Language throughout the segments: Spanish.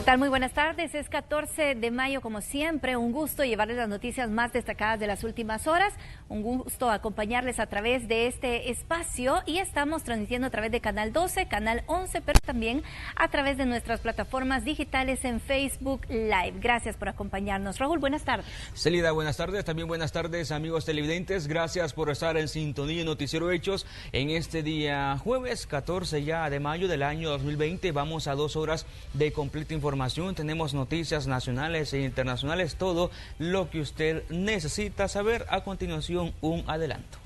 tal? Muy buenas tardes. Es 14 de mayo, como siempre. Un gusto llevarles las noticias más destacadas de las últimas horas. Un gusto acompañarles a través de este espacio. Y estamos transmitiendo a través de Canal 12, Canal 11, pero también a través de nuestras plataformas digitales en Facebook Live. Gracias por acompañarnos. Raúl, buenas tardes. Celida, buenas tardes. También buenas tardes, amigos televidentes. Gracias por estar en sintonía y Noticiero Hechos en este día jueves 14 ya de mayo del año 2020. Vamos a 2 horas de completa información. Tenemos noticias nacionales e internacionales, todo lo que usted necesita saber. A continuación, un adelanto.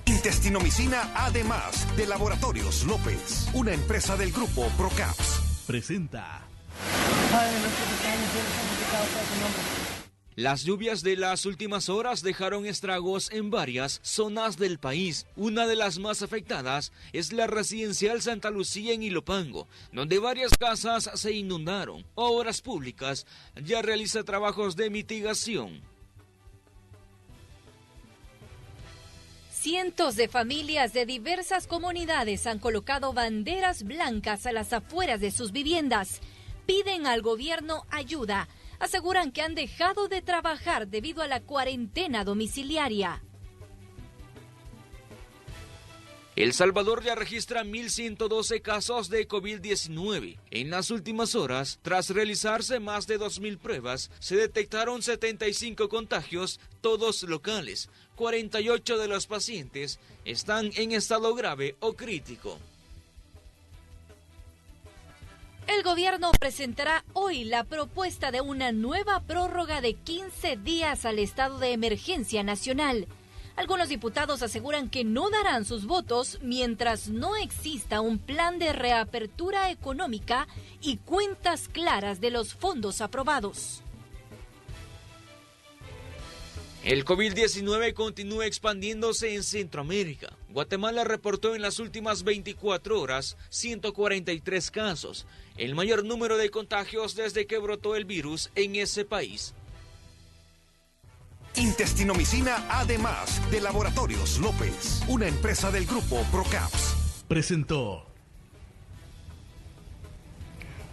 Intestinomicina, además de Laboratorios López, una empresa del grupo Procaps. Presenta. Las lluvias de las últimas horas dejaron estragos en varias zonas del país. Una de las más afectadas es la residencial Santa Lucía en Ilopango, donde varias casas se inundaron. Obras Públicas ya realiza trabajos de mitigación. Cientos de familias de diversas comunidades han colocado banderas blancas a las afueras de sus viviendas. Piden al gobierno ayuda. Aseguran que han dejado de trabajar debido a la cuarentena domiciliaria. El Salvador ya registra 1.112 casos de COVID-19. En las últimas horas, tras realizarse más de 2.000 pruebas, se detectaron 75 contagios, todos locales. 48 de los pacientes están en estado grave o crítico. El gobierno presentará hoy la propuesta de una nueva prórroga de 15 días al estado de emergencia nacional. Algunos diputados aseguran que no darán sus votos mientras no exista un plan de reapertura económica y cuentas claras de los fondos aprobados. El COVID-19 continúa expandiéndose en Centroamérica. Guatemala reportó en las últimas 24 horas 143 casos, el mayor número de contagios desde que brotó el virus en ese país. Intestinomicina, además de Laboratorios López, una empresa del grupo Procaps. Presentó.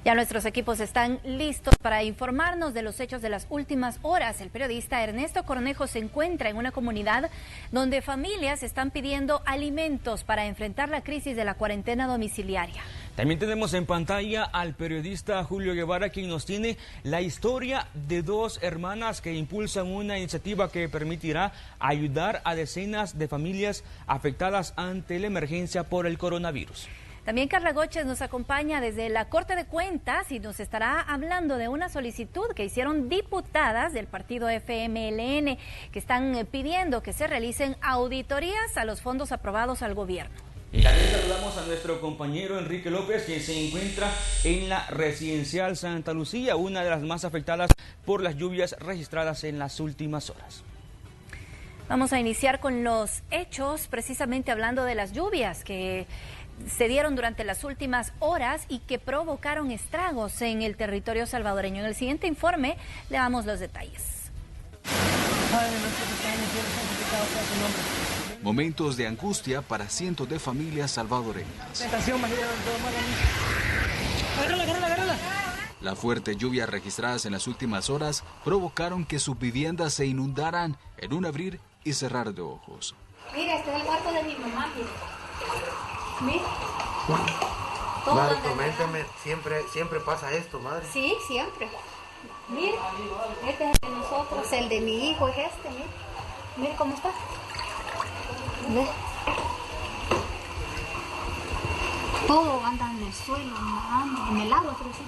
Ya nuestros equipos están listos para informarnos de los hechos de las últimas horas. El periodista Ernesto Cornejo se encuentra en una comunidad donde familias están pidiendo alimentos para enfrentar la crisis de la cuarentena domiciliaria. También tenemos en pantalla al periodista Julio Guevara, quien nos tiene la historia de 2 hermanas que impulsan una iniciativa que permitirá ayudar a decenas de familias afectadas ante la emergencia por el coronavirus. También Carla Goches nos acompaña desde la Corte de Cuentas y nos estará hablando de una solicitud que hicieron diputadas del partido FMLN que están pidiendo que se realicen auditorías a los fondos aprobados al gobierno. Y también saludamos a nuestro compañero Enrique López, quien se encuentra en la residencial Santa Lucía, una de las más afectadas por las lluvias registradas en las últimas horas. Vamos a iniciar con los hechos, precisamente hablando de las lluvias que se dieron durante las últimas horas y que provocaron estragos en el territorio salvadoreño. En el siguiente informe le damos los detalles. Momentos de angustia para cientos de familias salvadoreñas. La fuerte lluvia registradas en las últimas horas provocaron que sus viviendas se inundaran en un abrir y cerrar de ojos. Mira, este es el cuarto de mi mamá, mira. Mira. Madre, coméntame, siempre pasa esto, madre. Sí, siempre. Mira, este es el de nosotros, el de mi hijo es este, mira. Mira cómo está. ¿Ves? Todo anda en el suelo, nadando, en el agua, pero sí.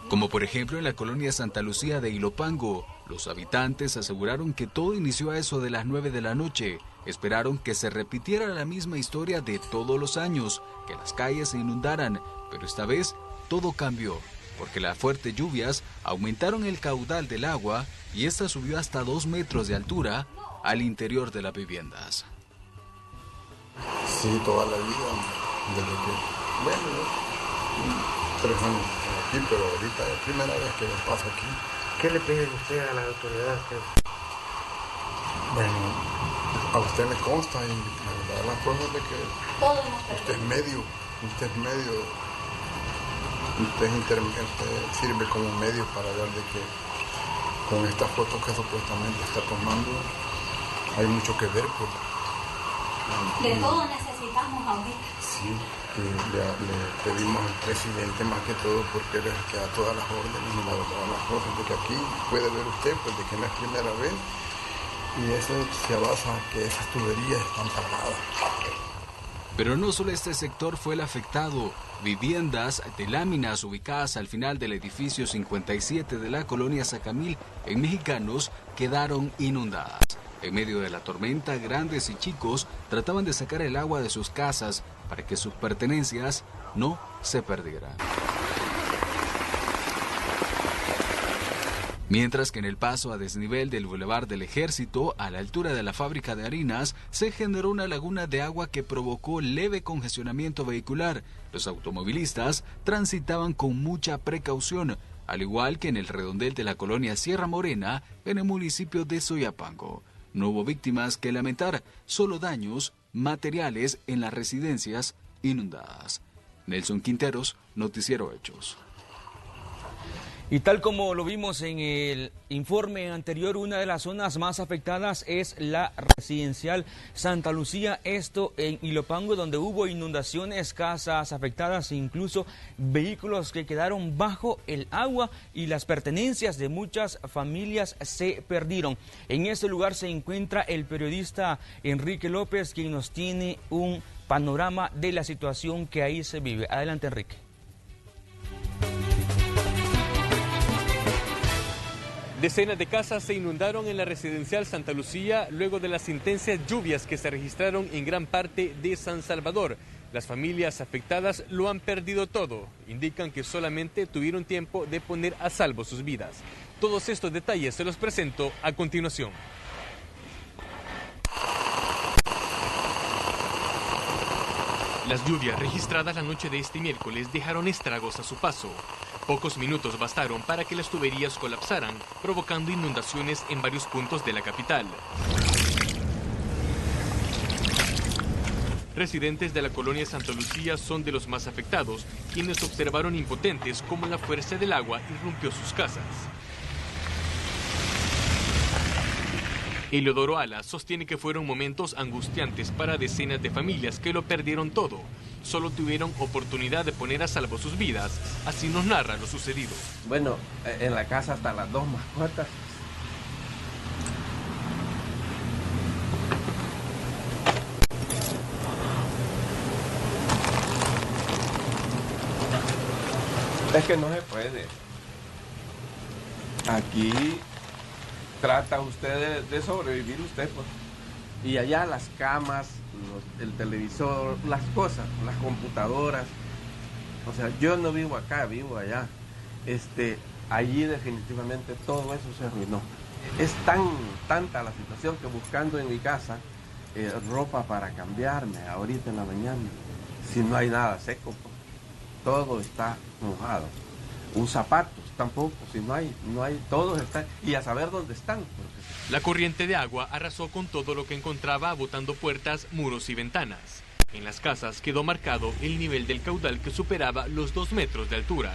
Como por ejemplo en la colonia Santa Lucía de Ilopango, los habitantes aseguraron que todo inició a eso de las 9 de la noche. Esperaron que se repitiera la misma historia de todos los años, que las calles se inundaran, pero esta vez todo cambió, porque las fuertes lluvias aumentaron el caudal del agua y esta subió hasta 2 metros de altura al interior de las viviendas. Sí, toda la vida, desde que, bueno, 3 años aquí, pero ahorita es la primera vez que me pasa aquí. ¿Qué le pide usted a las autoridades? Bueno, a usted le consta y la verdad las cosas de que usted es medio sirve como medio para ver de que con esta foto que supuestamente está tomando hay mucho que ver, pues. De todo necesitamos ahorita. Sí, le pedimos al presidente más que todo porque él es el que da todas las órdenes y todas las cosas, porque aquí puede ver usted pues de que no es primera vez y eso se basa en que esas tuberías están cerradas. Pero no solo este sector fue el afectado. Viviendas de láminas ubicadas al final del edificio 57 de la colonia Sacamil en Mexicanos quedaron inundadas. En medio de la tormenta, grandes y chicos trataban de sacar el agua de sus casas para que sus pertenencias no se perdieran. Mientras que en el paso a desnivel del Boulevard del Ejército, a la altura de la fábrica de harinas, se generó una laguna de agua que provocó leve congestionamiento vehicular. Los automovilistas transitaban con mucha precaución, al igual que en el redondel de la colonia Sierra Morena, en el municipio de Soyapango. No hubo víctimas que lamentar, solo daños materiales en las residencias inundadas. Nelson Quinteros, Noticiero Hechos. Y tal como lo vimos en el informe anterior, una de las zonas más afectadas es la residencial Santa Lucía, esto en Ilopango, donde hubo inundaciones, casas afectadas e incluso vehículos que quedaron bajo el agua y las pertenencias de muchas familias se perdieron. En este lugar se encuentra el periodista Enrique López, quien nos tiene un panorama de la situación que ahí se vive. Adelante, Enrique. Decenas de casas se inundaron en la residencial Santa Lucía luego de las intensas lluvias que se registraron en gran parte de San Salvador. Las familias afectadas lo han perdido todo. Indican que solamente tuvieron tiempo de poner a salvo sus vidas. Todos estos detalles se los presento a continuación. Las lluvias registradas la noche de este miércoles dejaron estragos a su paso. Pocos minutos bastaron para que las tuberías colapsaran, provocando inundaciones en varios puntos de la capital. Residentes de la colonia Santa Lucía son de los más afectados, quienes observaron impotentes cómo la fuerza del agua irrumpió sus casas. Eliodoro Ala sostiene que fueron momentos angustiantes para decenas de familias que lo perdieron todo. Solo tuvieron oportunidad de poner a salvo sus vidas. Así nos narra lo sucedido. Bueno, en la casa hasta las 2 mascotas. Es que no se puede. Aquí trata usted de sobrevivir usted, pues. Y allá las camas, el televisor, las cosas, las computadoras. O sea, yo no vivo acá, vivo allá. Allí definitivamente todo eso se arruinó. Es tanta la situación que buscando en mi casa ropa para cambiarme ahorita en la mañana, si no hay nada seco, pues, todo está mojado. Un zapato tampoco, si no hay, todos están, y a saber dónde están. Porque... La corriente de agua arrasó con todo lo que encontraba, botando puertas, muros y ventanas. En las casas quedó marcado el nivel del caudal que superaba los 2 metros de altura.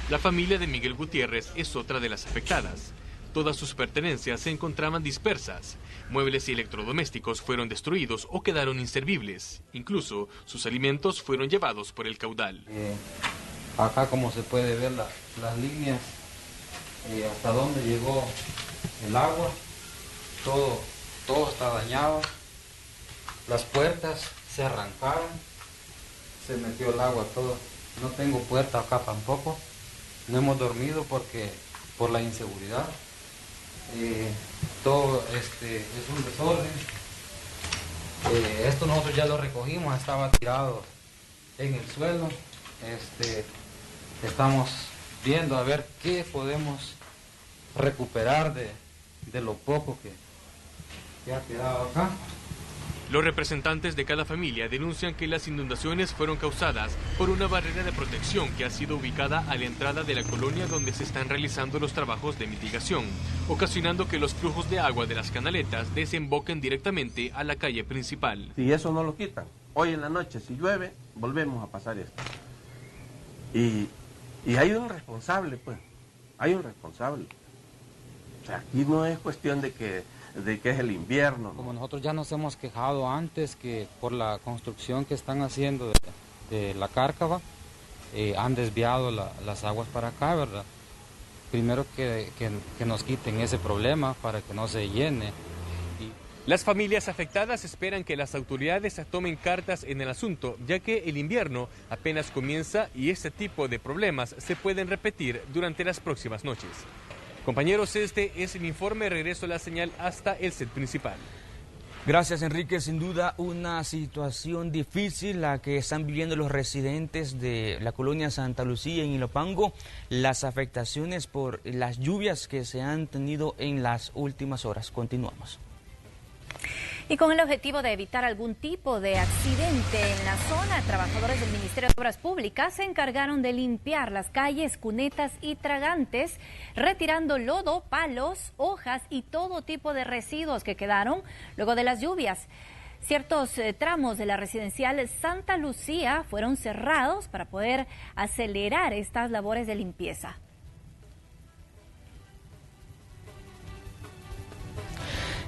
La familia de Miguel Gutiérrez es otra de las afectadas. Todas sus pertenencias se encontraban dispersas. Muebles y electrodomésticos fueron destruidos o quedaron inservibles. Incluso sus alimentos fueron llevados por el caudal. Acá, como se puede ver, las líneas, hasta donde llegó el agua, todo está dañado. Las puertas se arrancaron, se metió el agua todo. No tengo puerta acá tampoco. No hemos dormido por la inseguridad. Todo es un desorden. Esto nosotros ya lo recogimos, estaba tirado en el suelo. Estamos viendo a ver qué podemos recuperar de lo poco que ha quedado acá. Los representantes de cada familia denuncian que las inundaciones fueron causadas por una barrera de protección que ha sido ubicada a la entrada de la colonia donde se están realizando los trabajos de mitigación, ocasionando que los flujos de agua de las canaletas desemboquen directamente a la calle principal. Si eso no lo quitan, hoy en la noche si llueve, volvemos a pasar esto. Y Y hay un responsable, pues, hay un responsable. O sea, aquí no es cuestión de que es el invierno, ¿no? Como nosotros ya nos hemos quejado antes que por la construcción que están haciendo de la cárcava, han desviado las aguas para acá, ¿verdad? Primero que nos quiten ese problema para que no se llene. Las familias afectadas esperan que las autoridades tomen cartas en el asunto, ya que el invierno apenas comienza y este tipo de problemas se pueden repetir durante las próximas noches. Compañeros, este es el informe. Regreso a la señal hasta el set principal. Gracias, Enrique. Sin duda una situación difícil la que están viviendo los residentes de la colonia Santa Lucía en Ilopango. Las afectaciones por las lluvias que se han tenido en las últimas horas. Continuamos. Y con el objetivo de evitar algún tipo de accidente en la zona, trabajadores del Ministerio de Obras Públicas se encargaron de limpiar las calles, cunetas y tragantes, retirando lodo, palos, hojas y todo tipo de residuos que quedaron luego de las lluvias. Ciertos tramos de la residencial Santa Lucía fueron cerrados para poder acelerar estas labores de limpieza.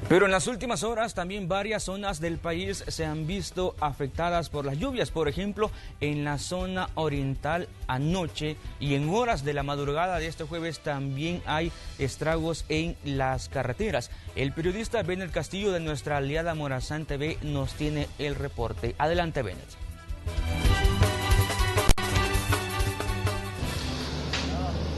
Pero en las últimas horas también varias zonas del país se han visto afectadas por las lluvias. Por ejemplo, en la zona oriental anoche y en horas de la madrugada de este jueves también hay estragos en las carreteras. El periodista Bennett Castillo de nuestra aliada Morazán TV nos tiene el reporte. Adelante, Bennett.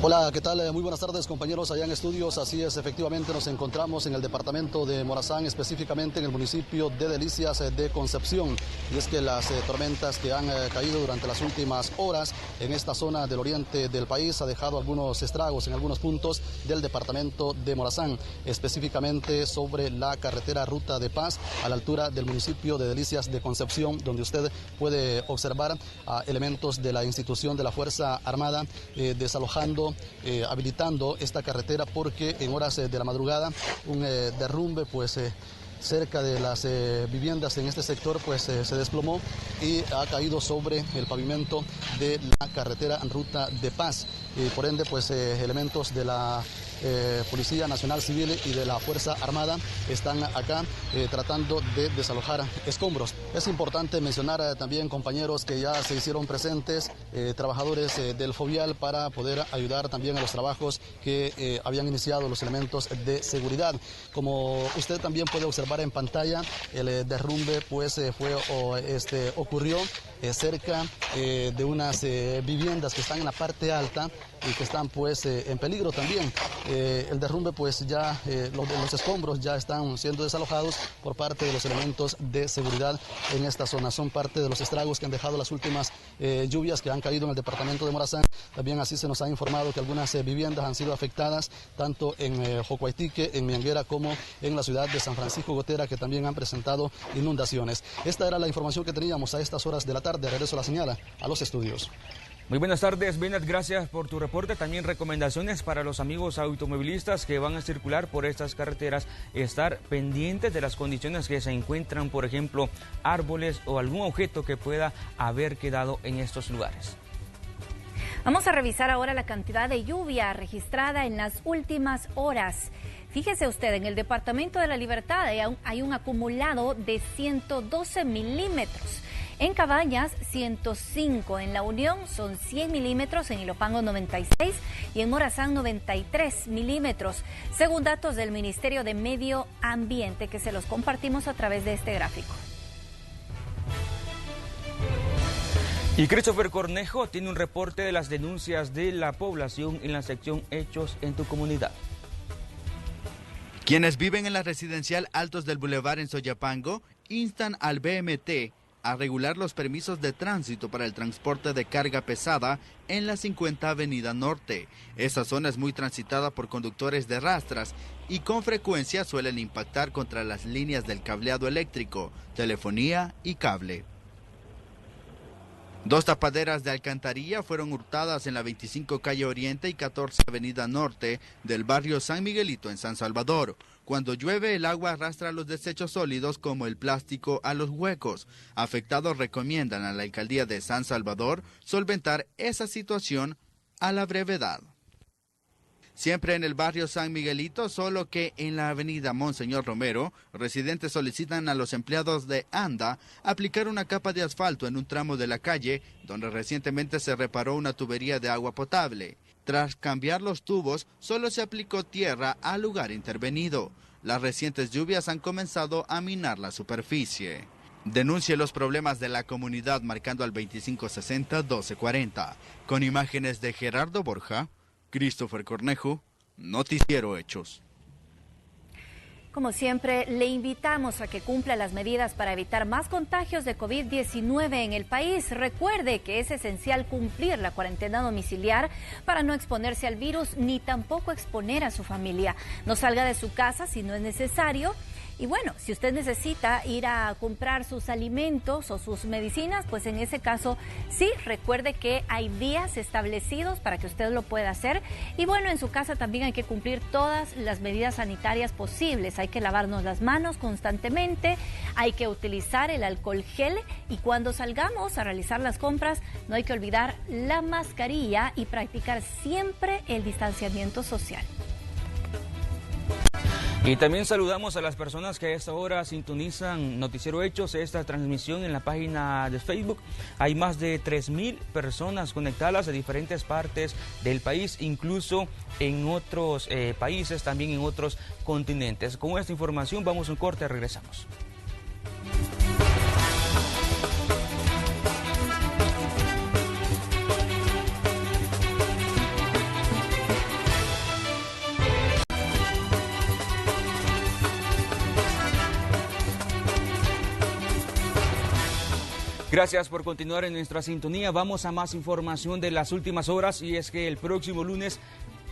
Hola, ¿qué tal? Muy buenas tardes, compañeros allá en estudios. Así es, efectivamente nos encontramos en el departamento de Morazán, específicamente en el municipio de Delicias de Concepción. Y es que las tormentas que han caído durante las últimas horas en esta zona del oriente del país ha dejado algunos estragos en algunos puntos del departamento de Morazán, específicamente sobre la carretera Ruta de Paz a la altura del municipio de Delicias de Concepción, donde usted puede observar a elementos de la institución de la Fuerza Armada desalojando, habilitando esta carretera porque en horas de la madrugada un derrumbe cerca de las viviendas en este sector se desplomó y ha caído sobre el pavimento de la carretera Ruta de Paz. Por ende, elementos de la Policía Nacional Civil y de la Fuerza Armada están acá tratando de desalojar escombros. Es importante mencionar también, compañeros, que ya se hicieron presentes trabajadores del Fovial para poder ayudar también a los trabajos que habían iniciado los elementos de seguridad. Como usted también puede observar en pantalla, el derrumbe ocurrió cerca de unas viviendas que están en la parte alta y que están en peligro también. El derrumbe los escombros ya están siendo desalojados por parte de los elementos de seguridad en esta zona. Son parte de los estragos que han dejado las últimas lluvias que han caído en el departamento de Morazán. También así se nos ha informado que algunas viviendas han sido afectadas tanto en Jocuaitique, en Mianguera, como en la ciudad de San Francisco Gotera, que también han presentado inundaciones. Esta era la información que teníamos a estas horas de la tarde. Regreso a la señal a los estudios. Muy buenas tardes, Bennett, gracias por tu reporte. También recomendaciones para los amigos automovilistas que van a circular por estas carreteras, estar pendientes de las condiciones que se encuentran, por ejemplo, árboles o algún objeto que pueda haber quedado en estos lugares. Vamos a revisar ahora la cantidad de lluvia registrada en las últimas horas. Fíjese usted, en el departamento de La Libertad hay un acumulado de 112 milímetros. En Cabañas, 105. En La Unión son 100 milímetros. En Ilopango, 96. Y en Morazán, 93 milímetros. Según datos del Ministerio de Medio Ambiente, que se los compartimos a través de este gráfico. Y Christopher Cornejo tiene un reporte de las denuncias de la población en la sección Hechos en tu comunidad. Quienes viven en la residencial Altos del Boulevard en Soyapango instan al BMT a regular los permisos de tránsito para el transporte de carga pesada en la 50 Avenida Norte. Esa zona es muy transitada por conductores de rastras y con frecuencia suelen impactar contra las líneas del cableado eléctrico, telefonía y cable. 2 tapaderas de alcantarilla fueron hurtadas en la 25 Calle Oriente y 14 Avenida Norte del barrio San Miguelito en San Salvador. Cuando llueve, el agua arrastra los desechos sólidos como el plástico a los huecos. Afectados recomiendan a la alcaldía de San Salvador solventar esa situación a la brevedad. Siempre en el barrio San Miguelito, solo que en la avenida Monseñor Romero, residentes solicitan a los empleados de ANDA aplicar una capa de asfalto en un tramo de la calle donde recientemente se reparó una tubería de agua potable. Tras cambiar los tubos, solo se aplicó tierra al lugar intervenido. Las recientes lluvias han comenzado a minar la superficie. Denuncie los problemas de la comunidad marcando al 2560-1240. Con imágenes de Gerardo Borja, Christopher Cornejo, Noticiero Hechos. Como siempre, le invitamos a que cumpla las medidas para evitar más contagios de COVID-19 en el país. Recuerde que es esencial cumplir la cuarentena domiciliar para no exponerse al virus ni tampoco exponer a su familia. No salga de su casa si no es necesario. Y bueno, si usted necesita ir a comprar sus alimentos o sus medicinas, pues en ese caso sí, recuerde que hay días establecidos para que usted lo pueda hacer. Y bueno, en su casa también hay que cumplir todas las medidas sanitarias posibles. Hay que lavarnos las manos constantemente, hay que utilizar el alcohol gel y cuando salgamos a realizar las compras no hay que olvidar la mascarilla y practicar siempre el distanciamiento social. Y también saludamos a las personas que a esta hora sintonizan Noticiero Hechos, esta transmisión en la página de Facebook. Hay más de 3,000 personas conectadas de diferentes partes del país, incluso en otros países, también en otros continentes. Con esta información vamos a un corte, regresamos. Gracias por continuar en nuestra sintonía. Vamos a más información de las últimas horas y es que el próximo lunes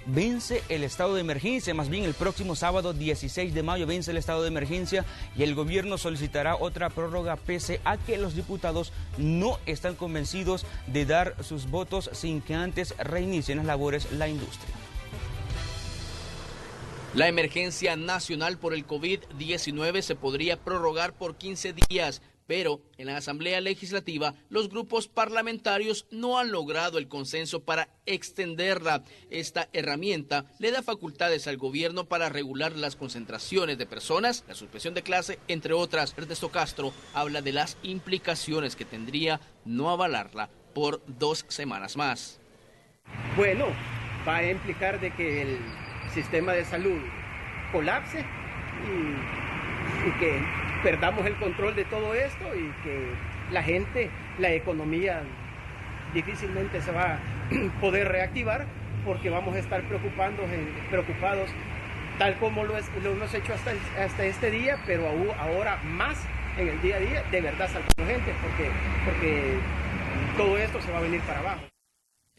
vence el estado de emergencia, más bien el próximo sábado 16 de mayo vence el estado de emergencia y el gobierno solicitará otra prórroga pese a que los diputados no están convencidos de dar sus votos sin que antes reinicien las labores la industria. La emergencia nacional por el COVID-19 se podría prorrogar por 15 días. Pero en la Asamblea Legislativa los grupos parlamentarios no han logrado el consenso para extenderla. Esta herramienta le da facultades al gobierno para regular las concentraciones de personas, la suspensión de clase, entre otras. Ernesto Castro habla de las implicaciones que tendría no avalarla por 2 semanas más. Bueno, va a implicar de que el sistema de salud colapse y que perdamos el control de todo esto y que la gente, la economía difícilmente se va a poder reactivar porque vamos a estar preocupados tal como lo hemos hecho hasta este día, pero ahora más en el día a día, de verdad salvando gente porque todo esto se va a venir para abajo.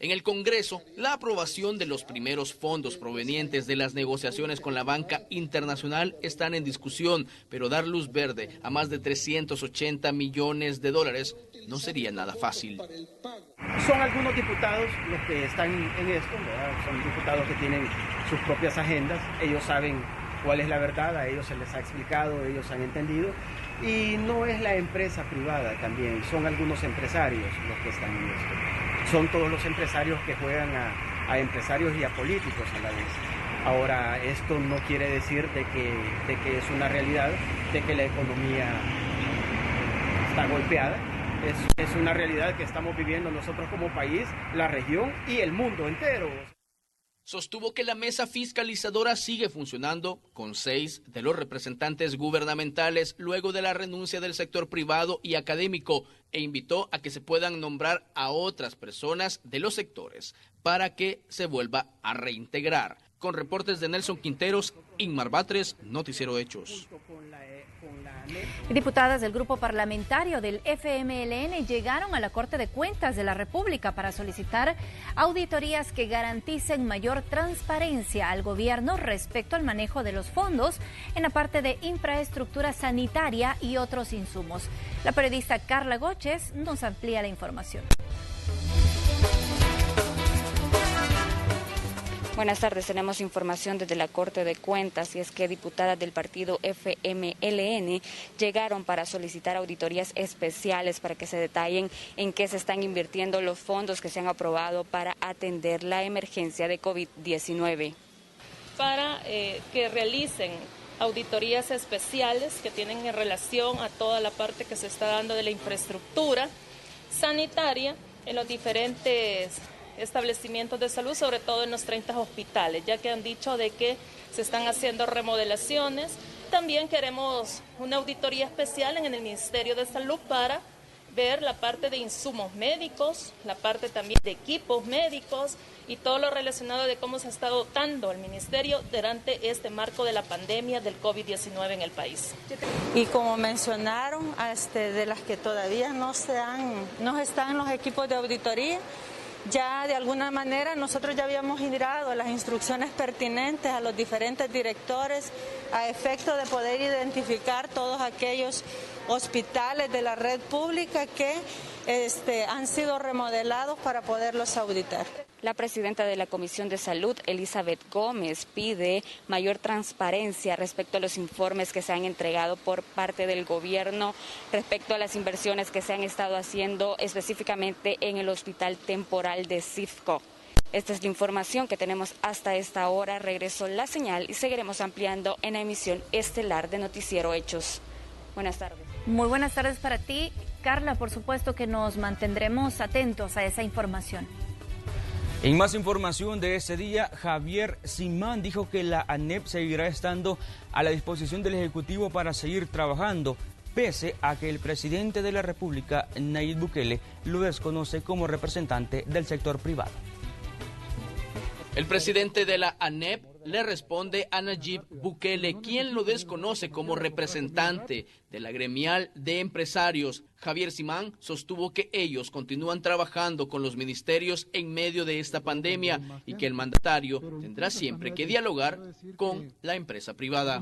En el Congreso, la aprobación de los primeros fondos provenientes de las negociaciones con la banca internacional están en discusión, pero dar luz verde a más de 380 millones de dólares no sería nada fácil. Son algunos diputados los que están en esto, ¿verdad? Son diputados que tienen sus propias agendas, ellos saben cuál es la verdad, a ellos se les ha explicado, ellos han entendido, y no es la empresa privada también, son algunos empresarios los que están en esto. Son todos los empresarios que juegan a empresarios y a políticos a la vez. Ahora, esto no quiere decir de que es una realidad, de que la economía está golpeada. Es una realidad que estamos viviendo nosotros como país, la región y el mundo entero. Sostuvo que la mesa fiscalizadora sigue funcionando con 6 de los representantes gubernamentales luego de la renuncia del sector privado y académico e invitó a que se puedan nombrar a otras personas de los sectores para que se vuelva a reintegrar. Con reportes de Nelson Quinteros, Inmar Batres, Noticiero Hechos. Diputadas del grupo parlamentario del FMLN llegaron a la Corte de Cuentas de la República para solicitar auditorías que garanticen mayor transparencia al gobierno respecto al manejo de los fondos en la parte de infraestructura sanitaria y otros insumos. La periodista Carla Goches nos amplía la información. Buenas tardes, tenemos información desde la Corte de Cuentas y es que diputadas del partido FMLN llegaron para solicitar auditorías especiales para que se detallen en qué se están invirtiendo los fondos que se han aprobado para atender la emergencia de COVID-19. Para que realicen auditorías especiales que tienen en relación a toda la parte que se está dando de la infraestructura sanitaria en los diferentes establecimientos de salud, sobre todo en los 30 hospitales, ya que han dicho de que se están haciendo remodelaciones. También queremos una auditoría especial en el Ministerio de Salud para ver la parte de insumos médicos, la parte también de equipos médicos y todo lo relacionado de cómo se está dotando el Ministerio durante este marco de la pandemia del COVID-19 en el país. Y como mencionaron, de las que todavía no están los equipos de auditoría, ya de alguna manera nosotros ya habíamos girado las instrucciones pertinentes a los diferentes directores a efecto de poder identificar todos aquellos hospitales de la red pública que han sido remodelados para poderlos auditar. La presidenta de la Comisión de Salud, Elizabeth Gómez, pide mayor transparencia respecto a los informes que se han entregado por parte del gobierno respecto a las inversiones que se han estado haciendo específicamente en el Hospital Temporal de Cifco. Esta es la información que tenemos hasta esta hora. Regresó la señal y seguiremos ampliando en la emisión estelar de Noticiero Hechos. Buenas tardes. Muy buenas tardes para ti, Carla. Por supuesto que nos mantendremos atentos a esa información. En más información de este día, Javier Simán dijo que la ANEP seguirá estando a la disposición del Ejecutivo para seguir trabajando, pese a que el presidente de la República, Nayib Bukele, lo desconoce como representante del sector privado. El presidente de la ANEP le responde a Nayib Bukele, quien lo desconoce como representante de la gremial de empresarios. Javier Simán sostuvo que ellos continúan trabajando con los ministerios en medio de esta pandemia y que el mandatario tendrá siempre que dialogar con la empresa privada.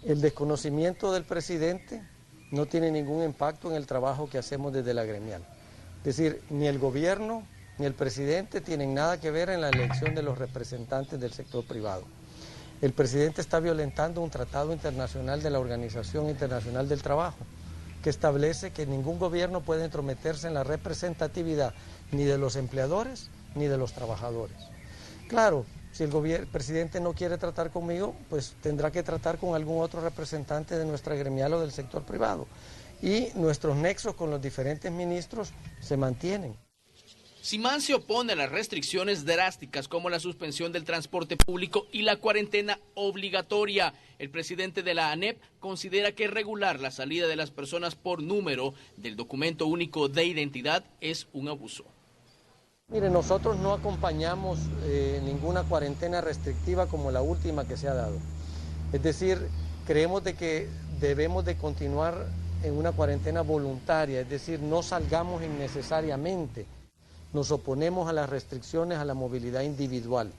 El desconocimiento del presidente no tiene ningún impacto en el trabajo que hacemos desde la gremial. Es decir, ni el gobierno ni el presidente tienen nada que ver en la elección de los representantes del sector privado. El presidente está violentando un tratado internacional de la Organización Internacional del Trabajo, que establece que ningún gobierno puede entrometerse en la representatividad ni de los empleadores ni de los trabajadores. Claro, si el presidente no quiere tratar conmigo, pues tendrá que tratar con algún otro representante de nuestra gremial o del sector privado. Y nuestros nexos con los diferentes ministros se mantienen. Simán se opone a las restricciones drásticas como la suspensión del transporte público y la cuarentena obligatoria. El presidente de la ANEP considera que regular la salida de las personas por número del documento único de identidad es un abuso. Mire, nosotros no acompañamos ninguna cuarentena restrictiva como la última que se ha dado. Es decir, creemos de que debemos de continuar en una cuarentena voluntaria, es decir, no salgamos innecesariamente. Nos oponemos a las restricciones a la movilidad individual.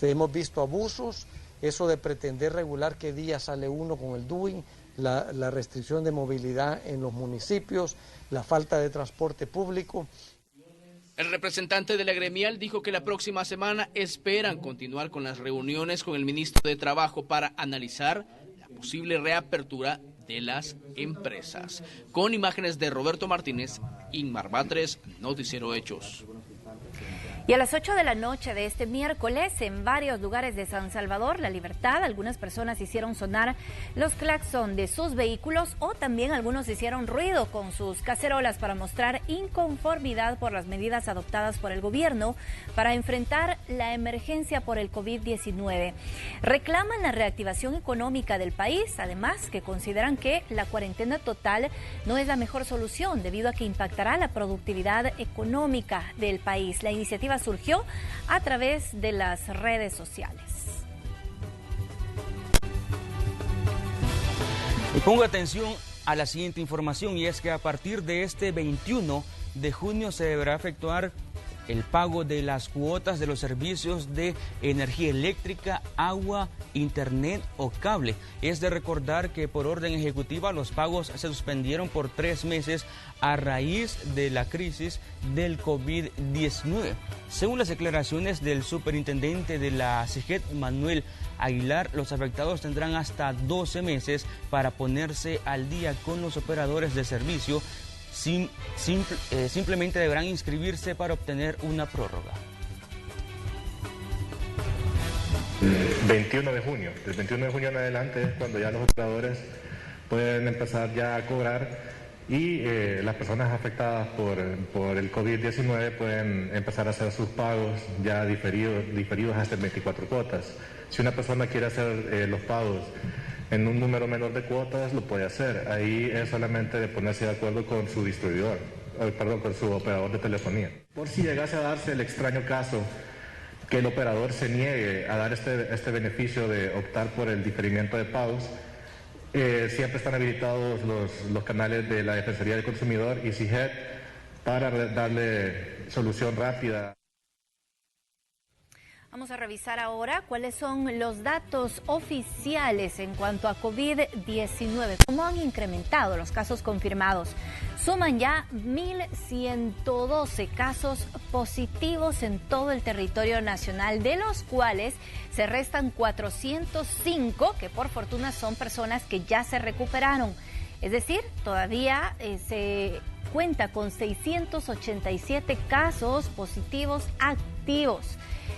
Hemos visto abusos, eso de pretender regular qué día sale uno con el DUI, la restricción de movilidad en los municipios, la falta de transporte público. El representante de la gremial dijo que la próxima semana esperan continuar con las reuniones con el ministro de Trabajo para analizar la posible reapertura de las empresas. Con imágenes de Roberto Martínez, Inmar Batres, Noticiero Hechos. Y a las 8 de la noche de este miércoles, en varios lugares de San Salvador, La Libertad, algunas personas hicieron sonar los claxon de sus vehículos o también algunos hicieron ruido con sus cacerolas para mostrar inconformidad por las medidas adoptadas por el gobierno para enfrentar la emergencia por el COVID-19. Reclaman la reactivación económica del país, además que consideran que la cuarentena total no es la mejor solución debido a que impactará la productividad económica del país. La iniciativa surgió a través de las redes sociales. Y ponga atención a la siguiente información, y es que a partir de este 21 de junio se deberá efectuar el pago de las cuotas de los servicios de energía eléctrica, agua, internet o cable. Es de recordar que por orden ejecutiva los pagos se suspendieron por 3 meses a raíz de la crisis del COVID-19. Según las declaraciones del superintendente de la SIGET, Manuel Aguilar, los afectados tendrán hasta 12 meses para ponerse al día con los operadores de servicio. Simplemente deberán inscribirse para obtener una prórroga. Del 21 de junio en adelante es cuando ya los operadores pueden empezar ya a cobrar y las personas afectadas por el COVID-19 pueden empezar a hacer sus pagos ya diferidos hasta 24 cuotas. Si una persona quiere hacer los pagos en un número menor de cuotas, lo puede hacer. Ahí es solamente de ponerse de acuerdo con su distribuidor, con su operador de telefonía. Por si llegase a darse el extraño caso que el operador se niegue a dar este beneficio de optar por el diferimiento de pagos, siempre están habilitados los canales de la Defensoría del Consumidor y SIGET para darle solución rápida. Vamos a revisar ahora cuáles son los datos oficiales en cuanto a COVID-19. ¿Cómo han incrementado los casos confirmados? Suman ya 1.112 casos positivos en todo el territorio nacional, de los cuales se restan 405, que por fortuna son personas que ya se recuperaron. Es decir, todavía se cuenta con 687 casos positivos activos.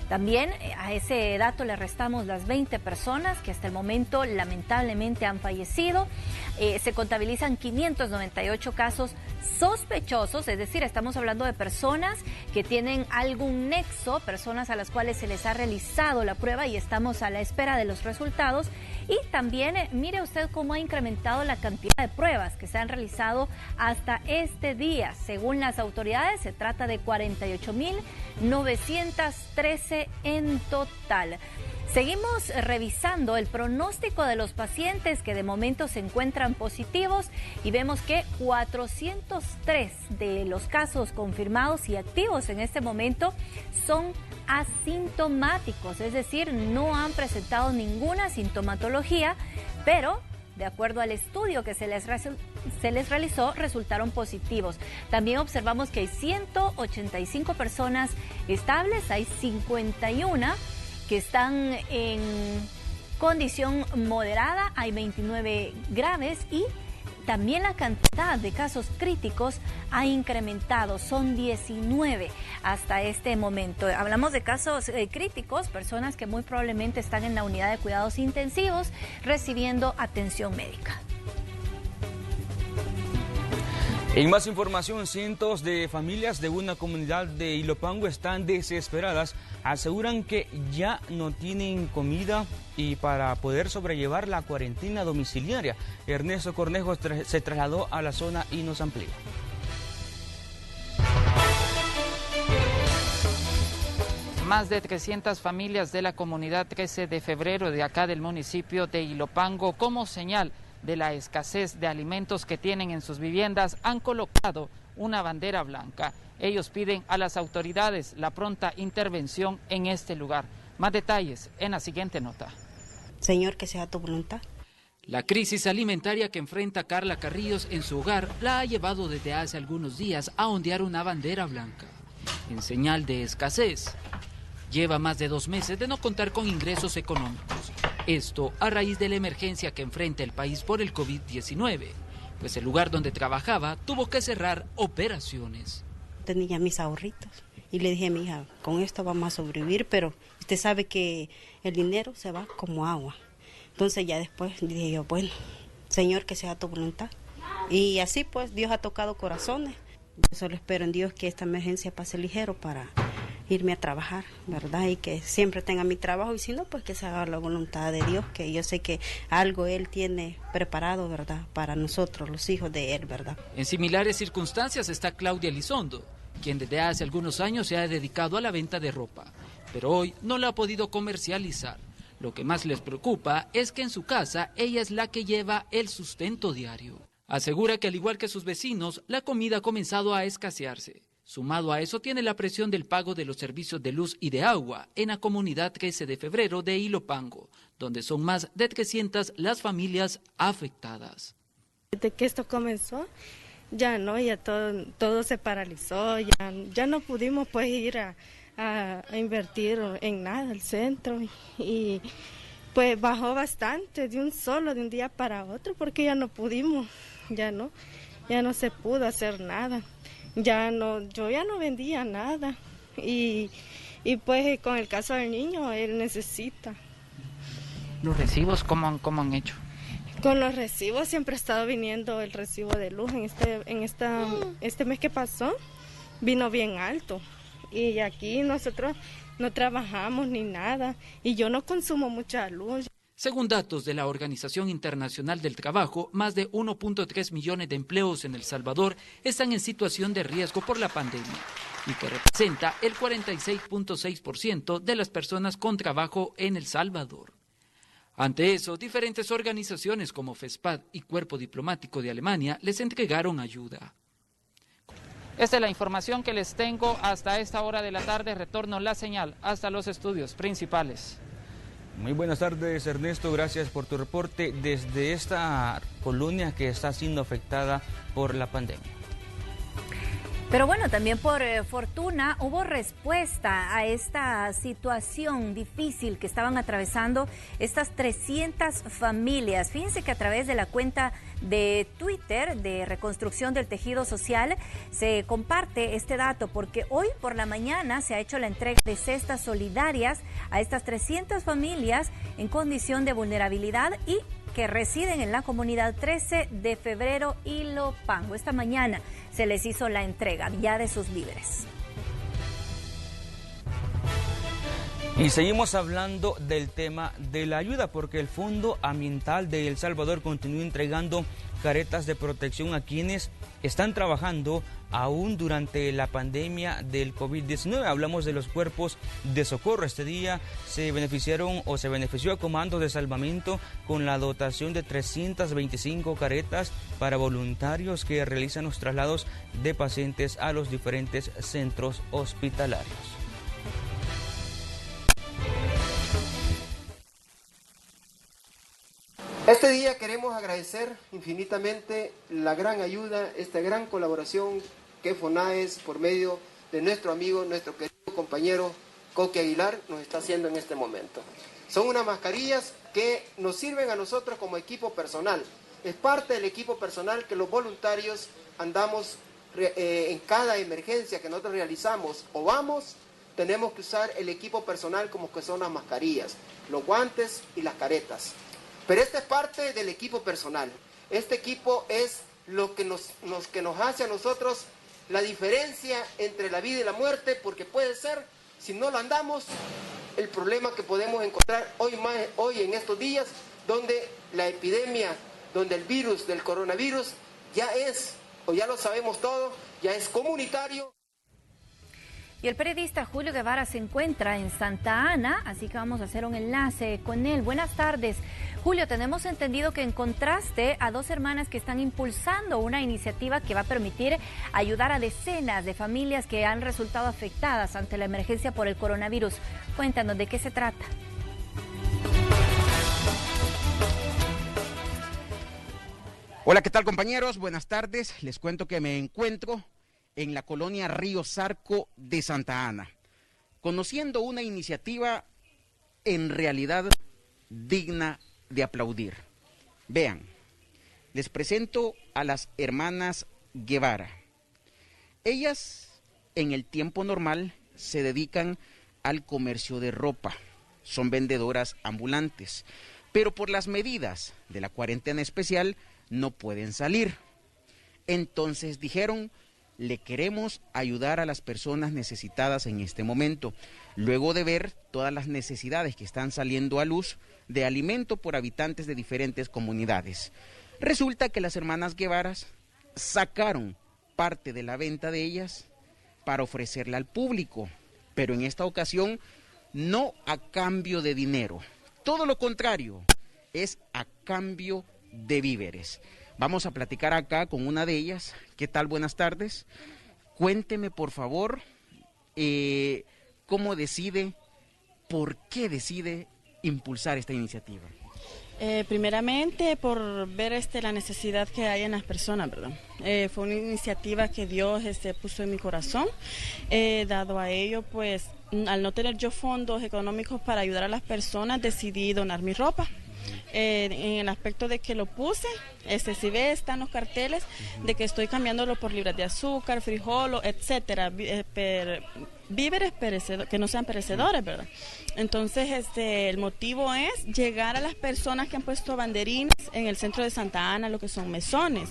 También a ese dato le restamos las 20 personas que hasta el momento lamentablemente han fallecido. Se contabilizan 598 casos sospechosos, es decir, estamos hablando de personas que tienen algún nexo, personas a las cuales se les ha realizado la prueba y estamos a la espera de los resultados. Y también mire usted cómo ha incrementado la cantidad de pruebas que se han realizado hasta este día. Según las autoridades, se trata de 48.913 en total. Seguimos revisando el pronóstico de los pacientes que de momento se encuentran positivos y vemos que 403 de los casos confirmados y activos en este momento son asintomáticos, es decir, no han presentado ninguna sintomatología, pero de acuerdo al estudio que se les realizó, resultaron positivos. También observamos que hay 185 personas estables, hay 51 que están en condición moderada, hay 29 graves y también la cantidad de casos críticos ha incrementado, son 19 hasta este momento. Hablamos de casos críticos, personas que muy probablemente están en la unidad de cuidados intensivos recibiendo atención médica. En más información, cientos de familias de una comunidad de Ilopango están desesperadas. Aseguran que ya no tienen comida y para poder sobrellevar la cuarentena domiciliaria. Ernesto Cornejo se trasladó a la zona y nos amplía. Más de 300 familias de la comunidad 13 de febrero de acá del municipio de Ilopango, como señal de la escasez de alimentos que tienen en sus viviendas, han colocado una bandera blanca. Ellos piden a las autoridades la pronta intervención en este lugar. Más detalles en la siguiente nota. Señor, que sea tu voluntad. La crisis alimentaria que enfrenta Carla Carrillos en su hogar la ha llevado desde hace algunos días a ondear una bandera blanca, en señal de escasez. Lleva más de 2 meses de no contar con ingresos económicos. Esto a raíz de la emergencia que enfrenta el país por el COVID-19, pues el lugar donde trabajaba tuvo que cerrar operaciones. Tenía mis ahorritos y le dije a mi hija, con esto vamos a sobrevivir, pero usted sabe que el dinero se va como agua. Entonces ya después dije yo, bueno, Señor, que sea tu voluntad. Y así pues Dios ha tocado corazones. Yo solo espero en Dios que esta emergencia pase ligero para irme a trabajar, ¿verdad? Y que siempre tenga mi trabajo, y si no, pues que se haga la voluntad de Dios, que yo sé que algo Él tiene preparado, ¿verdad? Para nosotros, los hijos de Él, ¿verdad? En similares circunstancias está Claudia Elizondo, quien desde hace algunos años se ha dedicado a la venta de ropa, pero hoy no la ha podido comercializar. Lo que más les preocupa es que en su casa ella es la que lleva el sustento diario. Asegura que al igual que sus vecinos, la comida ha comenzado a escasearse. Sumado a eso tiene la presión del pago de los servicios de luz y de agua en la comunidad 13 de febrero de Ilopango, donde son más de 300 las familias afectadas. Desde que esto comenzó, ya todo se paralizó, ya no pudimos pues ir a invertir en nada el centro y pues bajó bastante de un día para otro porque ya no pudimos, ya no se pudo hacer nada. Yo ya no vendía nada y pues con el caso del niño, él necesita. ¿Los recibos cómo han hecho? Con los recibos siempre ha estado viniendo el recibo de luz. Este mes que pasó vino bien alto y aquí nosotros no trabajamos ni nada y yo no consumo mucha luz. Según datos de la Organización Internacional del Trabajo, más de 1.3 millones de empleos en El Salvador están en situación de riesgo por la pandemia y que representa el 46.6% de las personas con trabajo en El Salvador. Ante eso, diferentes organizaciones como FESPAD y Cuerpo Diplomático de Alemania les entregaron ayuda. Esta es la información que les tengo hasta esta hora de la tarde. Retorno la señal hasta los estudios principales. Muy buenas tardes, Ernesto. Gracias por tu reporte desde esta colonia que está siendo afectada por la pandemia. Pero bueno, también por fortuna hubo respuesta a esta situación difícil que estaban atravesando estas 300 familias. Fíjense que a través de la cuenta de Twitter de Reconstrucción del Tejido Social se comparte este dato porque hoy por la mañana se ha hecho la entrega de cestas solidarias a estas 300 familias en condición de vulnerabilidad y que residen en la comunidad 13 de febrero Ilopango. Esta mañana se les hizo la entrega ya de sus víveres. Y seguimos hablando del tema de la ayuda porque el Fondo Ambiental de El Salvador continúa entregando caretas de protección a quienes están trabajando aún durante la pandemia del COVID-19. Hablamos de los cuerpos de socorro. Este día se benefició a comandos de salvamento con la dotación de 325 caretas para voluntarios que realizan los traslados de pacientes a los diferentes centros hospitalarios. Este día queremos agradecer infinitamente la gran ayuda, esta gran colaboración que FONAES, por medio de nuestro amigo, nuestro querido compañero Coque Aguilar, nos está haciendo en este momento. Son unas mascarillas que nos sirven a nosotros como equipo personal. Es parte del equipo personal que los voluntarios andamos en cada emergencia que nosotros realizamos o vamos, tenemos que usar el equipo personal como que son las mascarillas, los guantes y las caretas. Pero esta es parte del equipo personal. Este equipo es lo que nos hace a nosotros la diferencia entre la vida y la muerte, porque puede ser, si no lo andamos, el problema que podemos encontrar hoy en estos días, donde la epidemia, donde el virus del coronavirus ya lo sabemos todo, ya es comunitario. Y el periodista Julio Guevara se encuentra en Santa Ana, así que vamos a hacer un enlace con él. Buenas tardes. Julio, tenemos entendido que encontraste a dos hermanas que están impulsando una iniciativa que va a permitir ayudar a decenas de familias que han resultado afectadas ante la emergencia por el coronavirus. Cuéntanos, ¿de qué se trata? Hola, ¿qué tal, compañeros? Buenas tardes. Les cuento que me encuentro en la colonia Río Zarco de Santa Ana, conociendo una iniciativa en realidad digna de aplaudir. Vean, les presento a las hermanas Guevara. Ellas en el tiempo normal se dedican al comercio de ropa, son vendedoras ambulantes, pero por las medidas de la cuarentena especial no pueden salir. Entonces dijeron: le queremos ayudar a las personas necesitadas en este momento, luego de ver todas las necesidades que están saliendo a luz de alimento por habitantes de diferentes comunidades. Resulta que las hermanas Guevara sacaron parte de la venta de ellas para ofrecerla al público, pero en esta ocasión no a cambio de dinero, todo lo contrario, es a cambio de víveres. Vamos a platicar acá con una de ellas. ¿Qué tal? Buenas tardes. Cuénteme, por favor, cómo decide, por qué decide impulsar esta iniciativa. Primeramente por ver la necesidad que hay en las personas, ¿verdad? Fue una iniciativa que Dios puso en mi corazón. Dado a ello, pues, al no tener yo fondos económicos para ayudar a las personas, decidí donar mi ropa. En el aspecto de que lo puse, si ve, están los carteles de que estoy cambiándolo por libras de azúcar, frijol, etcétera, víveres que no sean perecedores, ¿verdad? Entonces, el motivo es llegar a las personas que han puesto banderines en el centro de Santa Ana, lo que son mesones,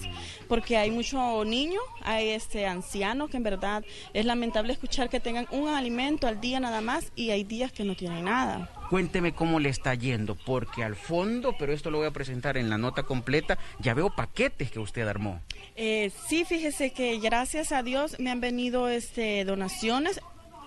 porque hay muchos niños, hay ancianos que en verdad es lamentable escuchar que tengan un alimento al día nada más y hay días que no tienen nada. Cuénteme cómo le está yendo, porque al fondo, pero esto lo voy a presentar en la nota completa, ya veo paquetes que usted armó. Sí, fíjese que gracias a Dios me han venido donaciones.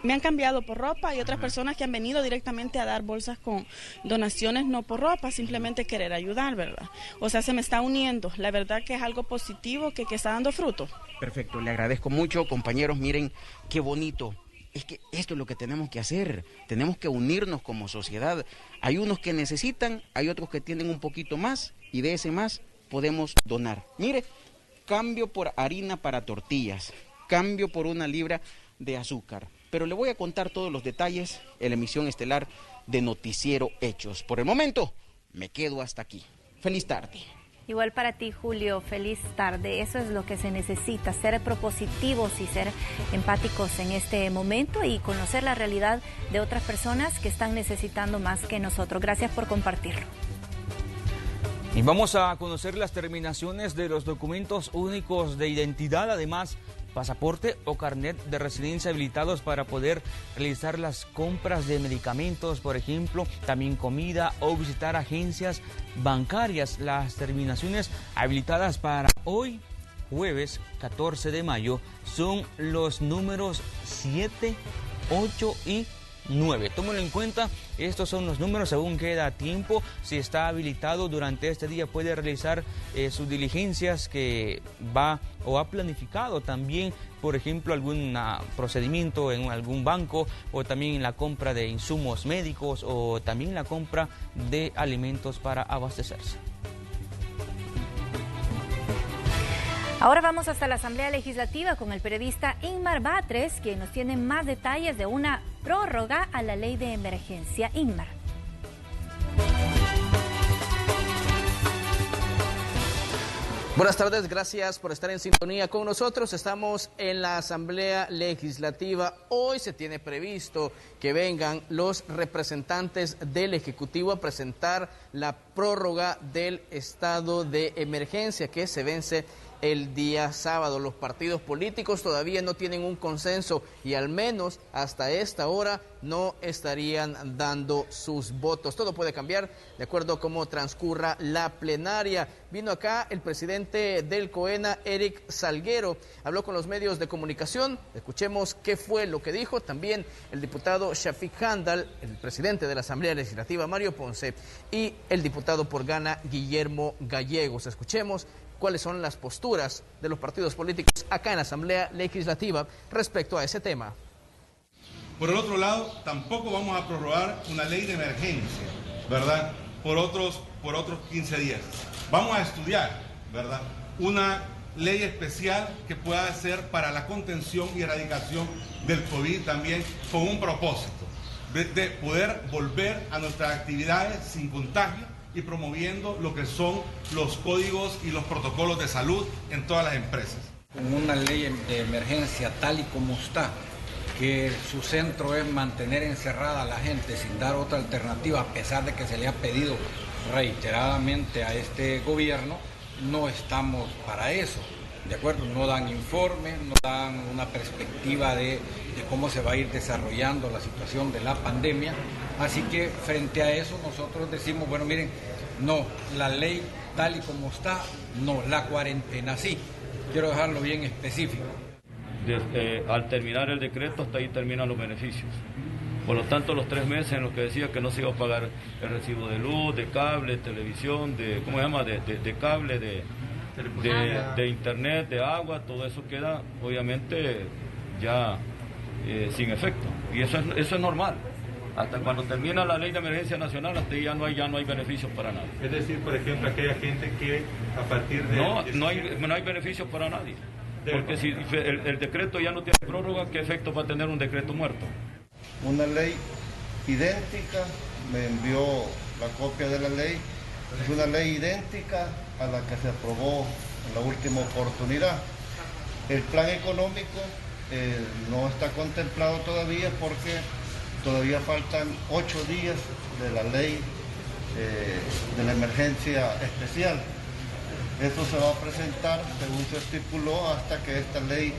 Me han cambiado por ropa y otras personas que han venido directamente a dar bolsas con donaciones, no por ropa, simplemente querer ayudar, ¿verdad? O sea, se me está uniendo. La verdad que es algo positivo que está dando fruto. Perfecto, le agradezco mucho, compañeros. Miren qué bonito. Es que esto es lo que tenemos que hacer. Tenemos que unirnos como sociedad. Hay unos que necesitan, hay otros que tienen un poquito más y de ese más podemos donar. Mire, cambio por harina para tortillas, cambio por 1 libra de azúcar. Pero le voy a contar todos los detalles en la emisión estelar de Noticiero Hechos. Por el momento, me quedo hasta aquí. Feliz tarde. Igual para ti, Julio, feliz tarde. Eso es lo que se necesita, ser propositivos y ser empáticos en este momento y conocer la realidad de otras personas que están necesitando más que nosotros. Gracias por compartirlo. Y vamos a conocer las terminaciones de los documentos únicos de identidad, además pasaporte o carnet de residencia habilitados para poder realizar las compras de medicamentos, por ejemplo, también comida o visitar agencias bancarias. Las terminaciones habilitadas para hoy, jueves 14 de mayo, son los números 7, 8 y 9. Tómenlo en cuenta, estos son los números, aún queda tiempo. Si está habilitado durante este día puede realizar sus diligencias que va o ha planificado también, por ejemplo, algún procedimiento en algún banco o también en la compra de insumos médicos o también la compra de alimentos para abastecerse. Ahora vamos hasta la Asamblea Legislativa con el periodista Inmar Batres, quien nos tiene más detalles de una prórroga a la ley de emergencia. Inmar. Buenas tardes, gracias por estar en sintonía con nosotros. Estamos en la Asamblea Legislativa. Hoy se tiene previsto que vengan los representantes del Ejecutivo a presentar la prórroga del estado de emergencia que se vence el día sábado. Los partidos políticos todavía no tienen un consenso y al menos hasta esta hora no estarían dando sus votos. Todo puede cambiar de acuerdo a cómo transcurra la plenaria. Vino acá el presidente del COENA, Eric Salguero, habló con los medios de comunicación. Escuchemos qué fue lo que dijo. También el diputado Shafiq Handal, el presidente de la Asamblea Legislativa, Mario Ponce, y el diputado por Gana, Guillermo Gallegos. Escuchemos cuáles son las posturas de los partidos políticos acá en la Asamblea Legislativa respecto a ese tema. Por el otro lado, tampoco vamos a prorrogar una ley de emergencia, ¿verdad? Por otros 15 días. Vamos a estudiar, ¿verdad? Una ley especial que pueda ser para la contención y erradicación del COVID también, con un propósito de poder volver a nuestras actividades sin contagio y promoviendo lo que son los códigos y los protocolos de salud en todas las empresas. Con una ley de emergencia tal y como está, que su centro es mantener encerrada a la gente sin dar otra alternativa, a pesar de que se le ha pedido reiteradamente a este gobierno, no estamos para eso, ¿de acuerdo? No dan informes, no dan una perspectiva de cómo se va a ir desarrollando la situación de la pandemia, así que frente a eso nosotros decimos, bueno, miren, no, la ley tal y como está, no, la cuarentena sí. Quiero dejarlo bien específico. Al terminar el decreto, hasta ahí terminan los beneficios. Por lo tanto, los 3 meses en los que decía que no se iba a pagar el recibo de luz, de cable, televisión, de cable, de internet, de agua, todo eso queda obviamente ya sin efecto. Y eso es normal. Hasta cuando termina la ley de emergencia nacional, hasta ahí ya no hay beneficios para nadie. Es decir, por ejemplo, aquella gente que a partir de... No hay beneficios para nadie. Porque si el decreto ya no tiene prórroga, ¿qué efecto va a tener un decreto muerto? Una ley idéntica, me envió la copia de la ley, es una ley idéntica a la que se aprobó en la última oportunidad. El plan económico no está contemplado todavía porque todavía faltan 8 días de la ley de la emergencia especial. Eso se va a presentar, según se estipuló, hasta que esta ley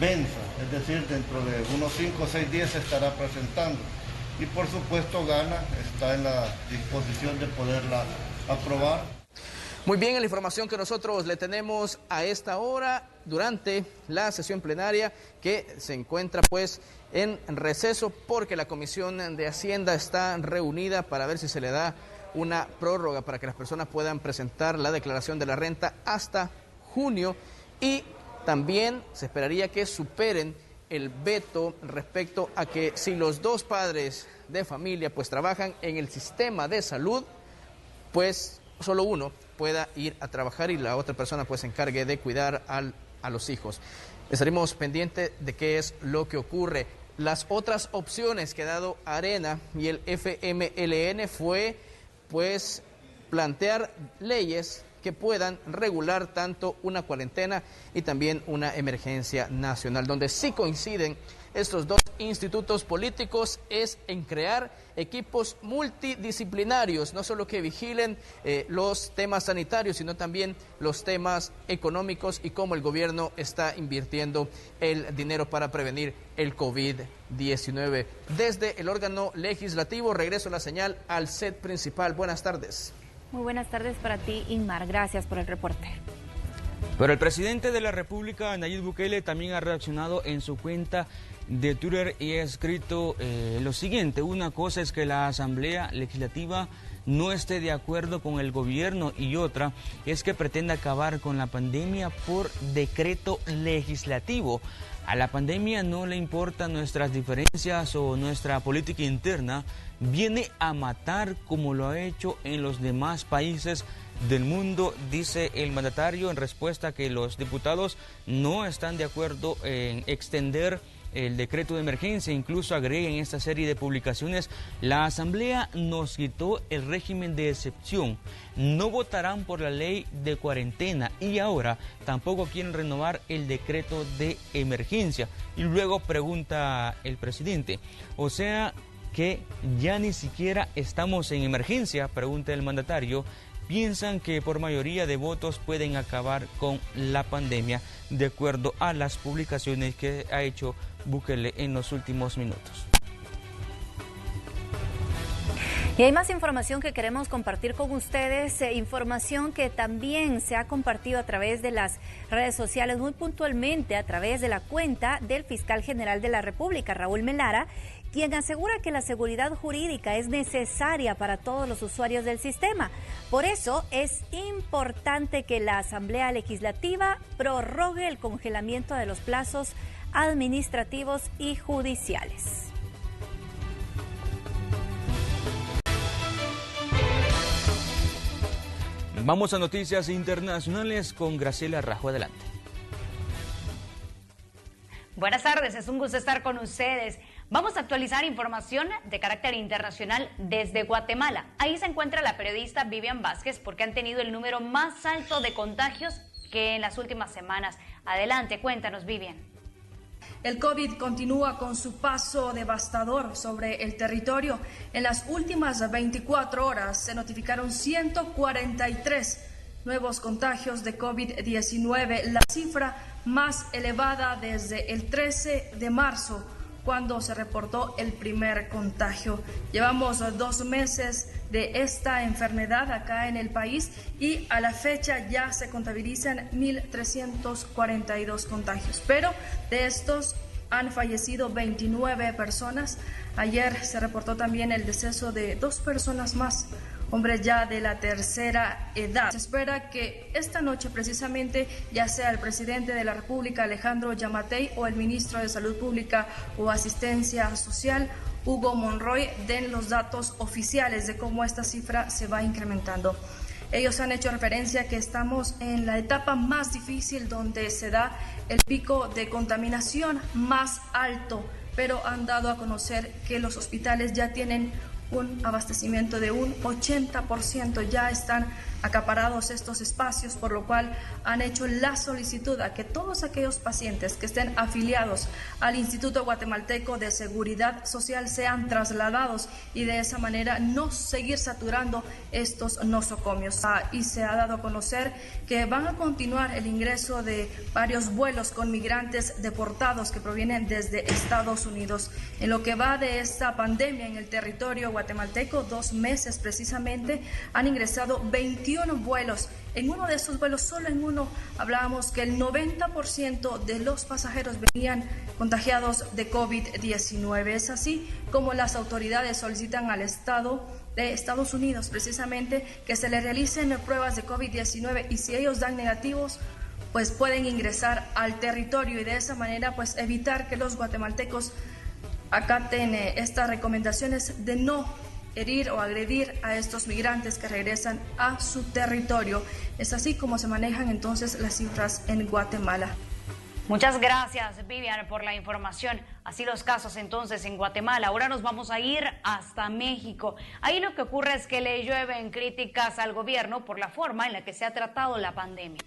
venza, es decir, dentro de unos 5 o 6 días se estará presentando. Y por supuesto Gana está en la disposición de poderla aprobar. Muy bien, la información que nosotros le tenemos a esta hora durante la sesión plenaria que se encuentra pues en receso porque la Comisión de Hacienda está reunida para ver si se le da una prórroga para que las personas puedan presentar la declaración de la renta hasta junio y también se esperaría que superen el veto respecto a que si los dos padres de familia pues trabajan en el sistema de salud, pues solo uno pueda ir a trabajar y la otra persona pues se encargue de cuidar a los hijos. Estaremos pendientes de qué es lo que ocurre. Las otras opciones que ha dado Arena y el FMLN fue pues plantear leyes que puedan regular tanto una cuarentena y también una emergencia nacional. Donde sí coinciden estos dos institutos políticos es en crear equipos multidisciplinarios, no solo que vigilen los temas sanitarios, sino también los temas económicos y cómo el gobierno está invirtiendo el dinero para prevenir el COVID-19. Desde el órgano legislativo, regreso la señal al set principal. Buenas tardes. Muy buenas tardes para ti, Inmar. Gracias por el reporte. Pero el presidente de la República, Nayib Bukele, también ha reaccionado en su cuenta de Twitter y ha escrito lo siguiente: una cosa es que la Asamblea Legislativa no esté de acuerdo con el gobierno y otra es que pretenda acabar con la pandemia por decreto legislativo. A la pandemia no le importan nuestras diferencias o nuestra política interna, viene a matar como lo ha hecho en los demás países del mundo, dice el mandatario en respuesta a que los diputados no están de acuerdo en extender el decreto de emergencia. Incluso agrega en esta serie de publicaciones: la Asamblea nos quitó el régimen de excepción, no votarán por la ley de cuarentena y ahora tampoco quieren renovar el decreto de emergencia. Y luego pregunta el presidente: o sea que ya ni siquiera estamos en emergencia, pregunta el mandatario. Piensan que por mayoría de votos pueden acabar con la pandemia, de acuerdo a las publicaciones que ha hecho Bukele en los últimos minutos. Y hay más información que queremos compartir con ustedes, información que también se ha compartido a través de las redes sociales, muy puntualmente a través de la cuenta del fiscal general de la República, Raúl Melara, quien asegura que la seguridad jurídica es necesaria para todos los usuarios del sistema. Por eso es importante que la Asamblea Legislativa prorrogue el congelamiento de los plazos administrativos y judiciales. Vamos a noticias internacionales con Graciela Rajo. Adelante. Buenas tardes, es un gusto estar con ustedes. Vamos a actualizar información de carácter internacional desde Guatemala. Ahí se encuentra la periodista Vivian Vázquez porque han tenido el número más alto de contagios que en las últimas semanas. Adelante, cuéntanos, Vivian. El COVID continúa con su paso devastador sobre el territorio. En las últimas 24 horas se notificaron 143 nuevos contagios de COVID-19, la cifra más elevada desde el 13 de marzo, cuando se reportó el primer contagio. Llevamos 2 meses de esta enfermedad acá en el país y a la fecha ya se contabilizan 1.342 contagios, pero de estos han fallecido 29 personas. Ayer se reportó también el deceso de 2 personas más, hombre ya de la tercera edad. Se espera que esta noche precisamente ya sea el presidente de la República, Alejandro Yamatei, o el ministro de Salud Pública o Asistencia Social, Hugo Monroy, den los datos oficiales de cómo esta cifra se va incrementando. Ellos han hecho referencia a que estamos en la etapa más difícil donde se da el pico de contaminación más alto, pero han dado a conocer que los hospitales ya tienen un abastecimiento de un 80%, ya están acaparados estos espacios, por lo cual han hecho la solicitud a que todos aquellos pacientes que estén afiliados al Instituto Guatemalteco de Seguridad Social sean trasladados y de esa manera no seguir saturando estos nosocomios. Y se ha dado a conocer que van a continuar el ingreso de varios vuelos con migrantes deportados que provienen desde Estados Unidos. En lo que va de esta pandemia en el territorio guatemalteco, 2 meses precisamente, han ingresado 21 vuelos. En uno de esos vuelos, solo en uno, hablábamos que el 90% de los pasajeros venían contagiados de COVID-19. Es así como las autoridades solicitan al Estado de Estados Unidos precisamente que se le realicen pruebas de COVID-19 y si ellos dan negativos, pues pueden ingresar al territorio y de esa manera pues evitar que los guatemaltecos acaten estas recomendaciones de no herir o agredir a estos migrantes que regresan a su territorio. Es así como se manejan entonces las cifras en Guatemala. Muchas gracias, Vivian, por la información. Así los casos entonces en Guatemala. Ahora nos vamos a ir hasta México. Ahí lo que ocurre es que le llueven críticas al gobierno por la forma en la que se ha tratado la pandemia.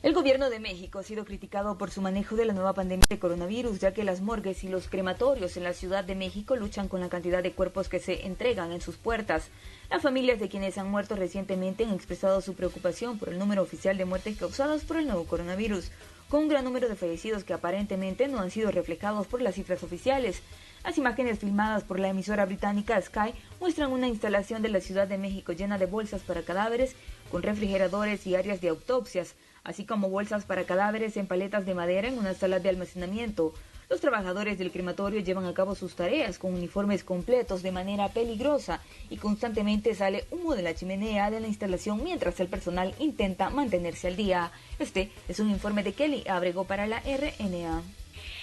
El gobierno de México ha sido criticado por su manejo de la nueva pandemia de coronavirus, ya que las morgues y los crematorios en la Ciudad de México luchan con la cantidad de cuerpos que se entregan en sus puertas. Las familias de quienes han muerto recientemente han expresado su preocupación por el número oficial de muertes causadas por el nuevo coronavirus, con un gran número de fallecidos que aparentemente no han sido reflejados por las cifras oficiales. Las imágenes filmadas por la emisora británica Sky muestran una instalación de la Ciudad de México llena de bolsas para cadáveres, con refrigeradores y áreas de autopsias, así como bolsas para cadáveres en paletas de madera en una sala de almacenamiento. Los trabajadores del crematorio llevan a cabo sus tareas con uniformes completos de manera peligrosa y constantemente sale humo de la chimenea de la instalación mientras el personal intenta mantenerse al día. Este es un informe de Kelly Abrego para la RNA.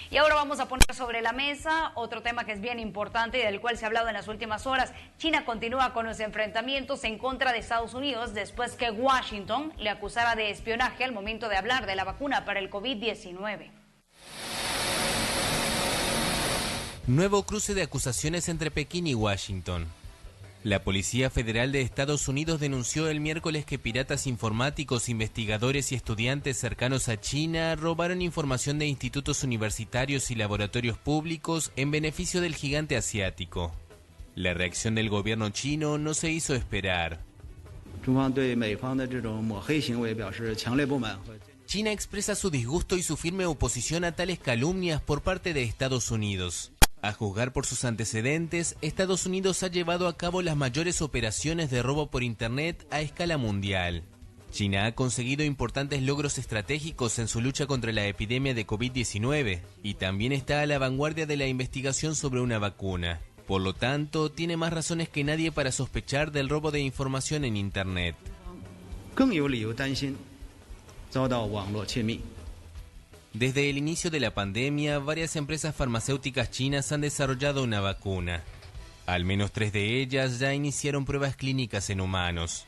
Y ahora vamos a poner sobre la mesa otro tema que es bien importante y del cual se ha hablado en las últimas horas. China continúa con los enfrentamientos en contra de Estados Unidos después que Washington le acusara de espionaje al momento de hablar de la vacuna para el COVID-19. Nuevo cruce de acusaciones entre Pekín y Washington. La Policía Federal de Estados Unidos denunció el miércoles que piratas informáticos, investigadores y estudiantes cercanos a China robaron información de institutos universitarios y laboratorios públicos en beneficio del gigante asiático. La reacción del gobierno chino no se hizo esperar. China expresa su disgusto y su firme oposición a tales calumnias por parte de Estados Unidos. A juzgar por sus antecedentes, Estados Unidos ha llevado a cabo las mayores operaciones de robo por Internet a escala mundial. China ha conseguido importantes logros estratégicos en su lucha contra la epidemia de COVID-19 y también está a la vanguardia de la investigación sobre una vacuna. Por lo tanto, tiene más razones que nadie para sospechar del robo de información en Internet. Desde el inicio de la pandemia, varias empresas farmacéuticas chinas han desarrollado una vacuna. Al menos 3 de ellas ya iniciaron pruebas clínicas en humanos.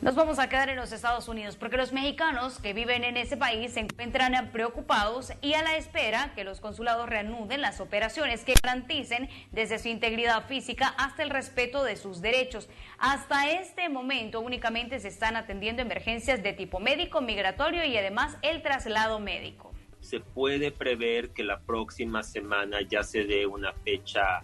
Nos vamos a quedar en los Estados Unidos porque los mexicanos que viven en ese país se encuentran preocupados y a la espera que los consulados reanuden las operaciones que garanticen desde su integridad física hasta el respeto de sus derechos. Hasta este momento únicamente se están atendiendo emergencias de tipo médico, migratorio y además el traslado médico. Se puede prever que la próxima semana ya se dé una fecha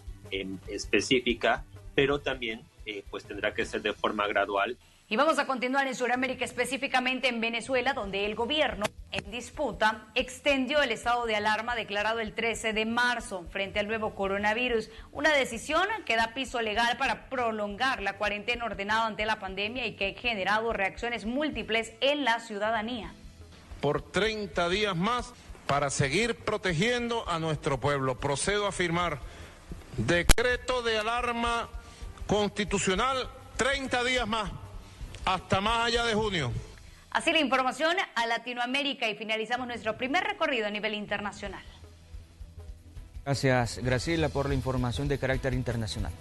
específica, pero también pues tendrá que ser de forma gradual. Y vamos a continuar en Sudamérica, específicamente en Venezuela, donde el gobierno en disputa extendió el estado de alarma declarado el 13 de marzo frente al nuevo coronavirus. Una decisión que da piso legal para prolongar la cuarentena ordenada ante la pandemia y que ha generado reacciones múltiples en la ciudadanía. Por 30 días más para seguir protegiendo a nuestro pueblo. Procedo a firmar decreto de alarma constitucional 30 días más, hasta más allá de junio. Así la información a Latinoamérica y finalizamos nuestro primer recorrido a nivel internacional. Gracias, Graciela, por la información de carácter internacional.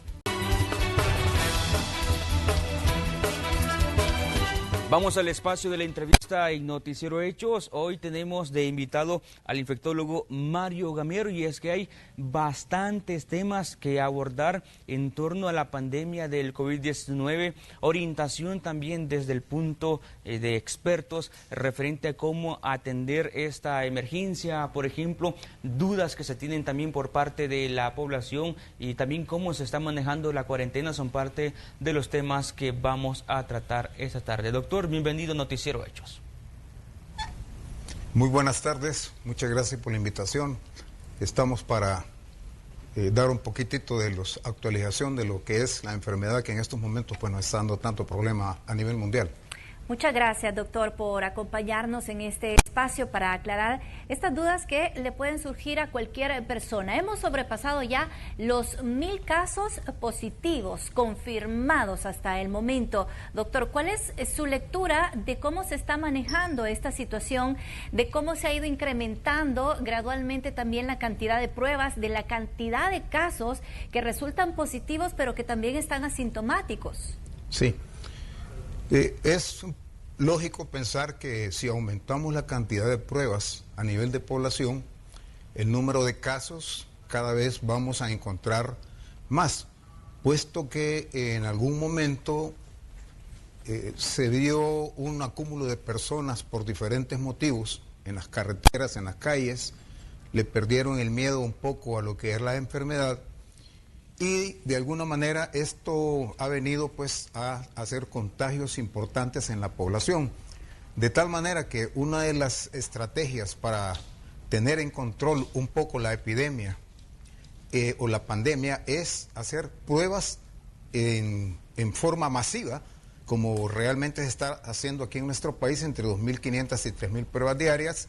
Vamos al espacio de la entrevista en Noticiero Hechos. Hoy tenemos de invitado al infectólogo Mario Gamero, y es que hay bastantes temas que abordar en torno a la pandemia del COVID-19, orientación también desde el punto de expertos referente a cómo atender esta emergencia, por ejemplo, dudas que se tienen también por parte de la población y también cómo se está manejando la cuarentena son parte de los temas que vamos a tratar esta tarde. Doctor, bienvenido a Noticiero Hechos. Muy buenas tardes, muchas gracias por la invitación. Estamos para dar un poquitito de la actualización de lo que es la enfermedad que en estos momentos pues, nos está dando tanto problema a nivel mundial. Muchas gracias, doctor, por acompañarnos en este espacio para aclarar estas dudas que le pueden surgir a cualquier persona. Hemos sobrepasado ya los 1000 casos positivos confirmados hasta el momento. Doctor, ¿cuál es su lectura de cómo se está manejando esta situación, de cómo se ha ido incrementando gradualmente también la cantidad de pruebas, de la cantidad de casos que resultan positivos pero que también están asintomáticos? Sí. Es lógico pensar que si aumentamos la cantidad de pruebas a nivel de población, el número de casos cada vez vamos a encontrar más, puesto que en algún momento se dio un acúmulo de personas por diferentes motivos en las carreteras, en las calles, le perdieron el miedo un poco a lo que es la enfermedad. Y de alguna manera esto ha venido pues a hacer contagios importantes en la población. De tal manera que una de las estrategias para tener en control un poco la epidemia o la pandemia es hacer pruebas en forma masiva, como realmente se está haciendo aquí en nuestro país, entre 2.500 y 3.000 pruebas diarias.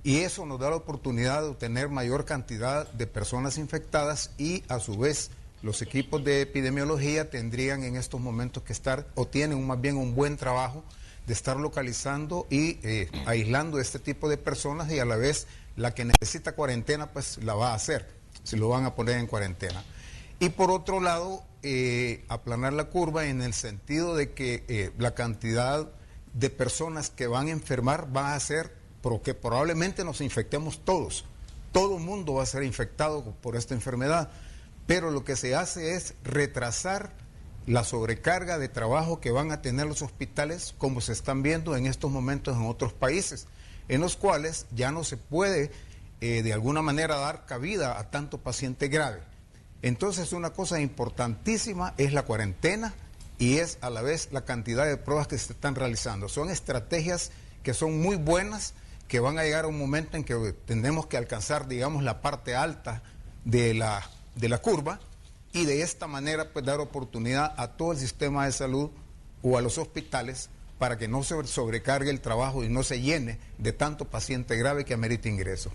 Y eso nos da la oportunidad de obtener mayor cantidad de personas infectadas y a su vez los equipos de epidemiología tendrían en estos momentos que estar, o tienen más bien un buen trabajo de estar localizando y aislando este tipo de personas, y a la vez la que necesita cuarentena pues la va a hacer, se lo van a poner en cuarentena. Y por otro lado, aplanar la curva en el sentido de que la cantidad de personas que van a enfermar va a ser porque probablemente nos infectemos todos. Todo el mundo va a ser infectado por esta enfermedad, pero lo que se hace es retrasar la sobrecarga de trabajo que van a tener los hospitales, como se están viendo en estos momentos en otros países, en los cuales ya no se puede de alguna manera dar cabida a tanto paciente grave. Entonces una cosa importantísima es la cuarentena y es a la vez la cantidad de pruebas que se están realizando. Son estrategias que son muy buenas, que van a llegar a un momento en que tendremos que alcanzar, digamos, la parte alta de la curva, y de esta manera pues dar oportunidad a todo el sistema de salud o a los hospitales para que no se sobrecargue el trabajo y no se llene de tanto paciente grave que amerita ingreso.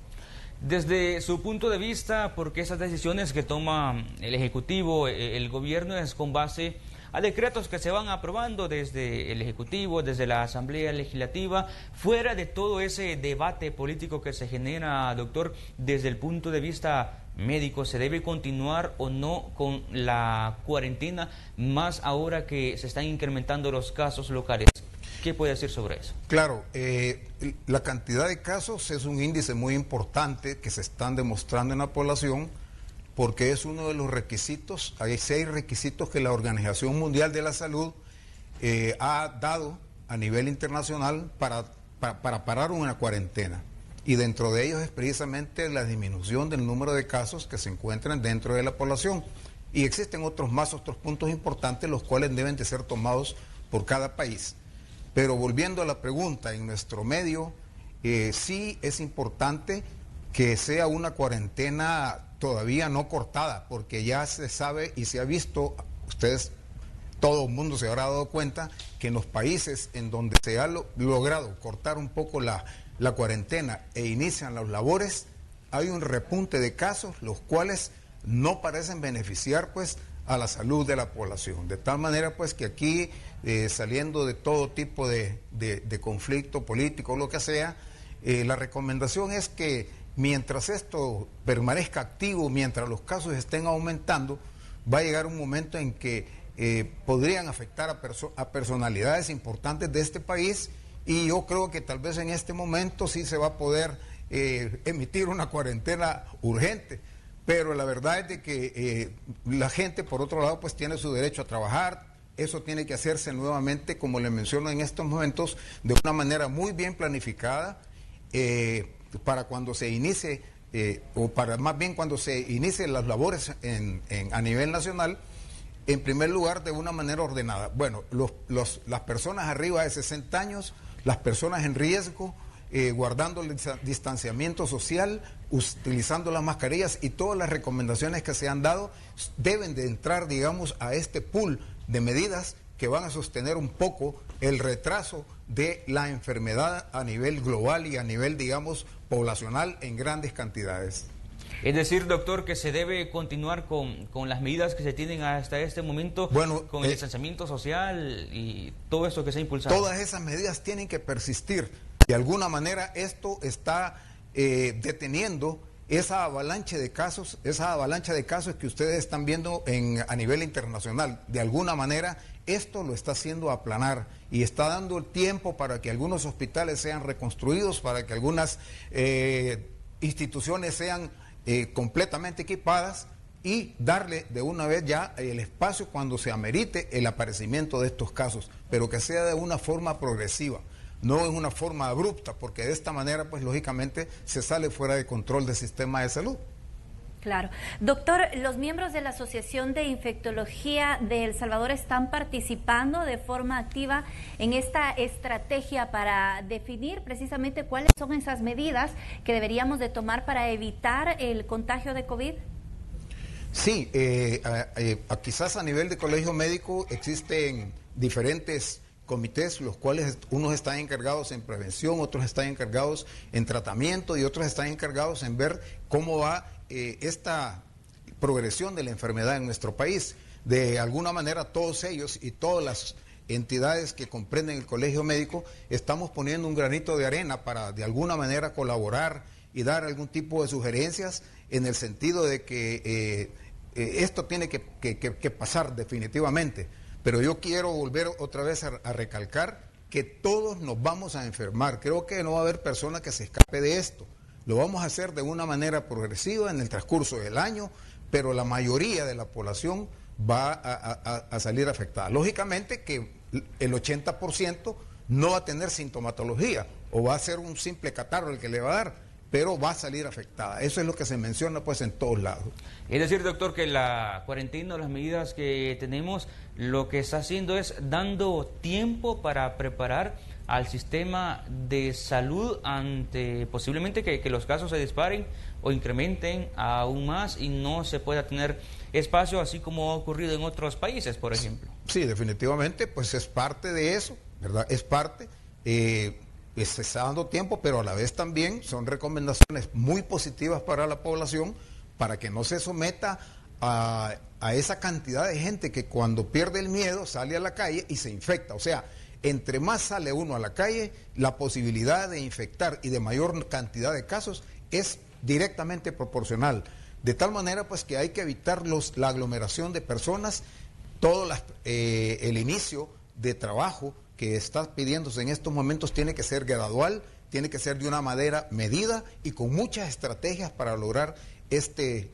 Desde su punto de vista, porque esas decisiones que toma el Ejecutivo, el gobierno, es con base a decretos que se van aprobando desde el Ejecutivo, desde la Asamblea Legislativa, fuera de todo ese debate político que se genera, doctor, desde el punto de vista médico, ¿se debe continuar o no con la cuarentena, más ahora que se están incrementando los casos locales? ¿Qué puede decir sobre eso? Claro, la cantidad de casos es un índice muy importante que se están demostrando en la población, porque es uno de los requisitos, hay 6 requisitos que la Organización Mundial de la Salud ha dado a nivel internacional para parar una cuarentena. Y dentro de ellos es precisamente la disminución del número de casos que se encuentran dentro de la población. Y existen otros puntos importantes, los cuales deben de ser tomados por cada país. Pero volviendo a la pregunta, en nuestro medio, sí es importante que sea una cuarentena todavía no cortada, porque ya se sabe y se ha visto, todo el mundo se habrá dado cuenta, que en los países en donde se ha logrado cortar un poco la cuarentena e inician las labores, hay un repunte de casos, los cuales no parecen beneficiar pues a la salud de la población. De tal manera pues que aquí, saliendo de todo tipo de conflicto político, lo que sea, la recomendación es que mientras esto permanezca activo, mientras los casos estén aumentando, va a llegar un momento en que podrían afectar a personalidades importantes de este país, y yo creo que tal vez en este momento sí se va a poder emitir una cuarentena urgente, pero la verdad es de que la gente, por otro lado, pues tiene su derecho a trabajar. Eso tiene que hacerse nuevamente, como le menciono en estos momentos, de una manera muy bien planificada, para cuando se inicie, o para más bien cuando se inicien las labores a nivel nacional, en primer lugar de una manera ordenada. Bueno, las personas arriba de 60 años, las personas en riesgo, guardando el distanciamiento social, utilizando las mascarillas y todas las recomendaciones que se han dado, deben de entrar, digamos, a este pool de medidas que van a sostener un poco el retraso de la enfermedad a nivel global y a nivel, digamos, poblacional en grandes cantidades. Es decir, doctor, que se debe continuar con las medidas que se tienen hasta este momento, bueno, con el distanciamiento social y todo esto que se ha impulsado. Todas esas medidas tienen que persistir. De alguna manera esto está deteniendo esa avalancha de casos que ustedes están viendo a nivel internacional. De alguna manera esto lo está haciendo aplanar y está dando el tiempo para que algunos hospitales sean reconstruidos, para que algunas instituciones sean completamente equipadas y darle de una vez ya el espacio cuando se amerite el aparecimiento de estos casos, pero que sea de una forma progresiva, no en una forma abrupta, porque de esta manera pues lógicamente se sale fuera de control del sistema de salud. Claro. Doctor, los miembros de la Asociación de Infectología de El Salvador están participando de forma activa en esta estrategia para definir precisamente cuáles son esas medidas que deberíamos de tomar para evitar el contagio de COVID. Sí, quizás a nivel de colegio médico existen diferentes comités, los cuales unos están encargados en prevención, otros están encargados en tratamiento y otros están encargados en ver cómo va esta progresión de la enfermedad en nuestro país. De alguna manera todos ellos y todas las entidades que comprenden el colegio médico estamos poniendo un granito de arena para de alguna manera colaborar y dar algún tipo de sugerencias en el sentido de que esto tiene que pasar definitivamente. Pero yo quiero volver otra vez a recalcar que todos nos vamos a enfermar. Creo que no va a haber persona que se escape de esto. Lo vamos a hacer de una manera progresiva en el transcurso del año, pero la mayoría de la población va a salir afectada. Lógicamente que el 80% no va a tener sintomatología o va a ser un simple catarro el que le va a dar, pero va a salir afectada. Eso es lo que se menciona pues en todos lados. Es decir, doctor, que la cuarentena, las medidas que tenemos, lo que está haciendo es dando tiempo para preparar al sistema de salud ante posiblemente que los casos se disparen o incrementen aún más y no se pueda tener espacio, así como ha ocurrido en otros países, por ejemplo. Sí, definitivamente, pues es parte de eso, ¿verdad? Es parte, se está dando tiempo, pero a la vez también son recomendaciones muy positivas para la población, para que no se someta a esa cantidad de gente que cuando pierde el miedo sale a la calle y se infecta. O sea, entre más sale uno a la calle, la posibilidad de infectar y de mayor cantidad de casos es directamente proporcional. De tal manera pues que hay que evitar la aglomeración de personas, el inicio de trabajo que está pidiéndose en estos momentos tiene que ser gradual, tiene que ser de una manera medida y con muchas estrategias para lograr este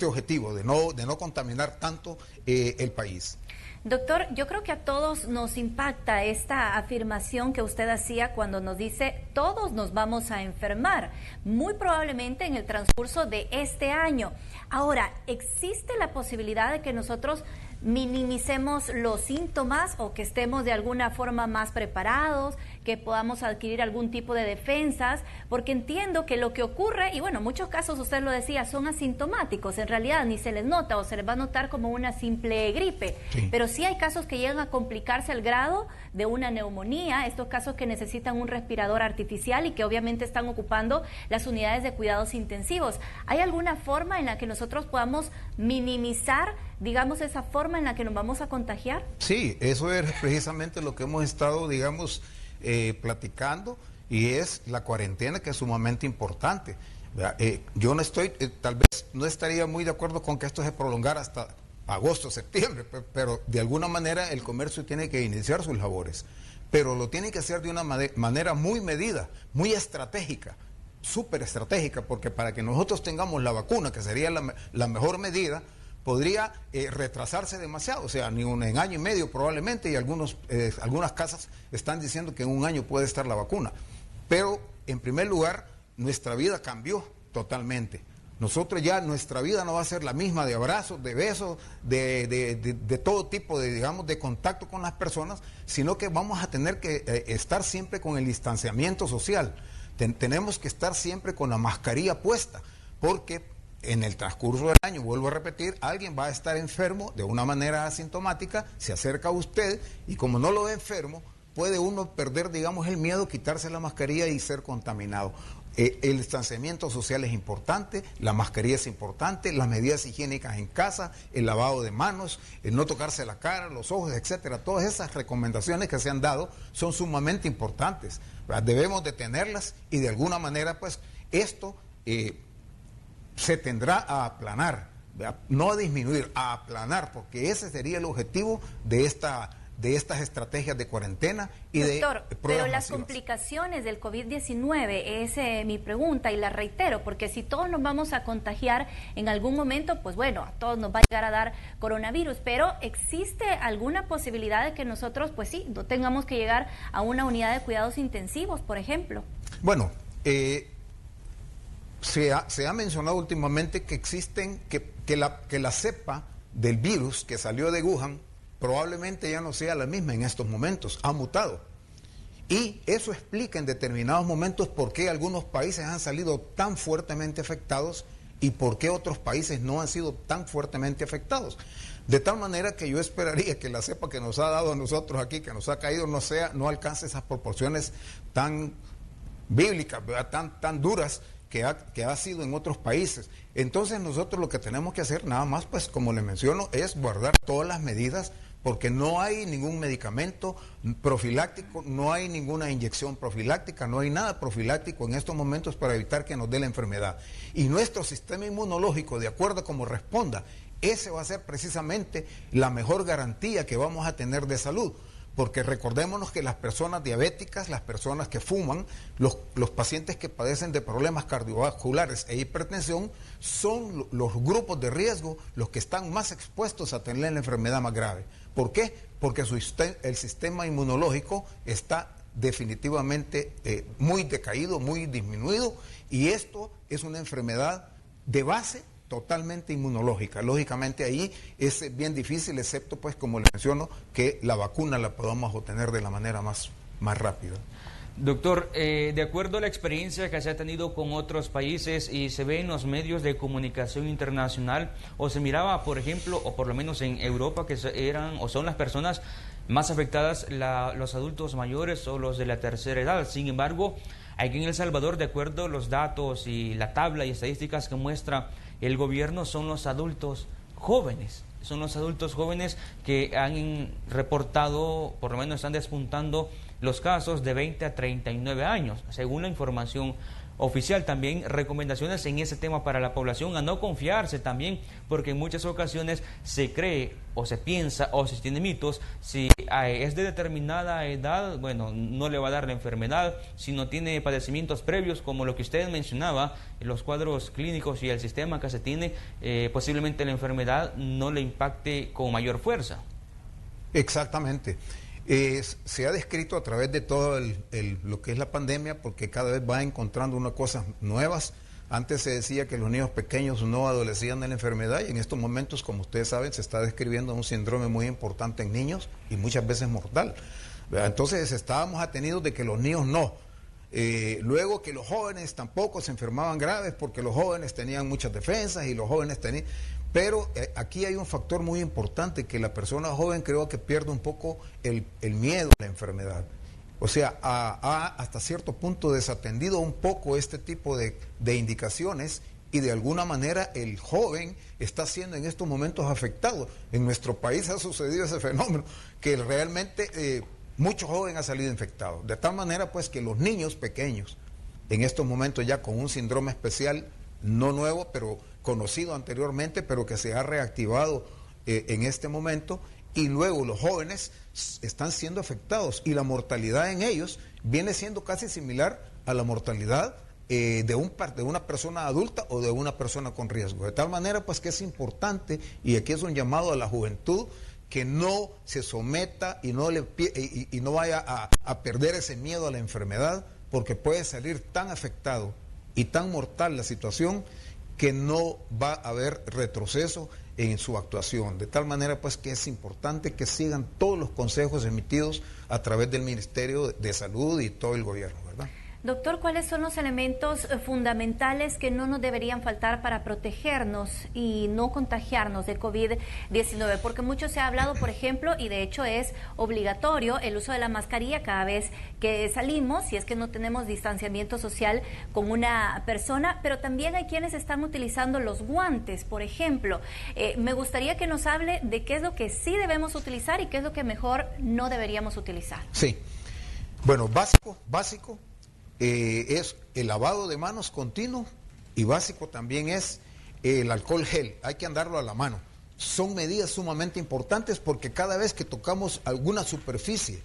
objetivo de no contaminar tanto el país. Doctor, yo creo que a todos nos impacta esta afirmación que usted hacía cuando nos dice todos nos vamos a enfermar, muy probablemente en el transcurso de este año. Ahora, ¿existe la posibilidad de que nosotros minimicemos los síntomas o que estemos de alguna forma más preparados, que podamos adquirir algún tipo de defensas, porque entiendo que lo que ocurre, y bueno, en muchos casos usted lo decía, son asintomáticos, en realidad ni se les nota o se les va a notar como una simple gripe, pero sí hay casos que llegan a complicarse al grado de una neumonía, estos casos que necesitan un respirador artificial y que obviamente están ocupando las unidades de cuidados intensivos. ¿Hay alguna forma en la que nosotros podamos minimizar, digamos, esa forma en la que nos vamos a contagiar? Sí, eso es precisamente lo que hemos estado, digamos, platicando, y es la cuarentena, que es sumamente importante. Yo no estoy, tal vez no estaría muy de acuerdo con que esto se prolongara hasta agosto, septiembre, pero de alguna manera el comercio tiene que iniciar sus labores, pero lo tiene que hacer de una manera muy medida, muy estratégica, súper estratégica, porque para que nosotros tengamos la vacuna, que sería la mejor medida, podría retrasarse demasiado, o sea, en año y medio probablemente, y algunas casas están diciendo que en un año puede estar la vacuna. Pero, en primer lugar, nuestra vida cambió totalmente. Nosotros ya, nuestra vida no va a ser la misma de abrazos, de besos, de todo tipo de, digamos, de contacto con las personas, sino que vamos a tener que estar siempre con el distanciamiento social. Tenemos que estar siempre con la mascarilla puesta, porque en el transcurso del año, vuelvo a repetir, alguien va a estar enfermo de una manera asintomática, se acerca a usted y como no lo ve enfermo, puede uno perder, digamos, el miedo, quitarse la mascarilla y ser contaminado. El distanciamiento social es importante, la mascarilla es importante, las medidas higiénicas en casa, el lavado de manos, el no tocarse la cara, los ojos, etcétera. Todas esas recomendaciones que se han dado son sumamente importantes, ¿verdad? Debemos de tenerlas y de alguna manera, pues, esto se tendrá a aplanar, ¿verdad? No a disminuir, a aplanar, porque ese sería el objetivo de estas estrategias de cuarentena y Doctor, de pruebas pero las masivas. Complicaciones del COVID-19 es mi pregunta y la reitero, porque si todos nos vamos a contagiar en algún momento, pues bueno, a todos nos va a llegar a dar coronavirus, pero ¿existe alguna posibilidad de que nosotros, pues sí, no tengamos que llegar a una unidad de cuidados intensivos, por ejemplo? Bueno, se ha mencionado últimamente que existen, que la cepa del virus que salió de Wuhan probablemente ya no sea la misma en estos momentos, ha mutado. Y eso explica en determinados momentos por qué algunos países han salido tan fuertemente afectados y por qué otros países no han sido tan fuertemente afectados. De tal manera que yo esperaría que la cepa que nos ha dado a nosotros aquí, que nos ha caído, no alcance esas proporciones tan bíblicas, ¿verdad? tan duras que ha sido en otros países. Entonces nosotros lo que tenemos que hacer nada más, pues como le menciono, es guardar todas las medidas, porque no hay ningún medicamento profiláctico, no hay ninguna inyección profiláctica, no hay nada profiláctico en estos momentos para evitar que nos dé la enfermedad. Y nuestro sistema inmunológico, de acuerdo a cómo responda, ese va a ser precisamente la mejor garantía que vamos a tener de salud. Porque recordémonos que las personas diabéticas, las personas que fuman, los pacientes que padecen de problemas cardiovasculares e hipertensión, son los grupos de riesgo los que están más expuestos a tener la enfermedad más grave. ¿Por qué? Porque el sistema inmunológico está definitivamente muy decaído, muy disminuido, y esto es una enfermedad de base totalmente inmunológica. Lógicamente ahí es bien difícil, excepto pues como le menciono, que la vacuna la podamos obtener de la manera más rápida. Doctor, de acuerdo a la experiencia que se ha tenido con otros países y se ve en los medios de comunicación internacional, o se miraba, por ejemplo, o por lo menos en Europa, que eran o son las personas más afectadas los adultos mayores o los de la tercera edad. Sin embargo, aquí en El Salvador, de acuerdo a los datos y la tabla y estadísticas que muestra el gobierno, son los adultos jóvenes. Son los adultos jóvenes que han reportado, por lo menos están despuntando los casos de 20 a 39 años, según la información oficial. También recomendaciones en ese tema para la población, a no confiarse también, porque en muchas ocasiones se cree o se piensa o se tiene mitos, si es de determinada edad, bueno, no le va a dar la enfermedad, si no tiene padecimientos previos, como lo que usted mencionaba, los cuadros clínicos y el sistema que se tiene, posiblemente la enfermedad no le impacte con mayor fuerza. Exactamente. Se ha descrito a través de todo lo que es la pandemia, porque cada vez va encontrando unas cosas nuevas. Antes se decía que los niños pequeños no adolecían de la enfermedad, y en estos momentos, como ustedes saben, se está describiendo un síndrome muy importante en niños y muchas veces mortal. ¿verdad? Entonces estábamos atenidos de que los niños no. Luego que los jóvenes tampoco se enfermaban graves porque los jóvenes tenían muchas defensas y los jóvenes tenían... Pero aquí hay un factor muy importante, que la persona joven creo que pierde un poco el miedo a la enfermedad. O sea, ha hasta cierto punto desatendido un poco este tipo de indicaciones, y de alguna manera el joven está siendo en estos momentos afectado. En nuestro país ha sucedido ese fenómeno, que realmente mucho joven ha salido infectado. De tal manera pues que los niños pequeños, en estos momentos ya con un síndrome especial, no nuevo, pero conocido anteriormente, pero que se ha reactivado en este momento, y luego los jóvenes están siendo afectados, y la mortalidad en ellos viene siendo casi similar a la mortalidad de una persona adulta o de una persona con riesgo. De tal manera pues que es importante, y aquí es un llamado a la juventud, que no se someta y no vaya a perder ese miedo a la enfermedad, porque puede salir tan afectado y tan mortal la situación que no va a haber retroceso en su actuación. De tal manera pues que es importante que sigan todos los consejos emitidos a través del Ministerio de Salud y todo el gobierno, ¿verdad? Doctor, ¿cuáles son los elementos fundamentales que no nos deberían faltar para protegernos y no contagiarnos de COVID-19? Porque mucho se ha hablado, por ejemplo, y de hecho es obligatorio el uso de la mascarilla cada vez que salimos, si es que no tenemos distanciamiento social con una persona, pero también hay quienes están utilizando los guantes, por ejemplo. Me gustaría que nos hable de qué es lo que sí debemos utilizar y qué es lo que mejor no deberíamos utilizar. Sí, bueno, básico. Es el lavado de manos continuo, y básico también es el alcohol gel. Hay que andarlo a la mano. Son medidas sumamente importantes, porque cada vez que tocamos alguna superficie,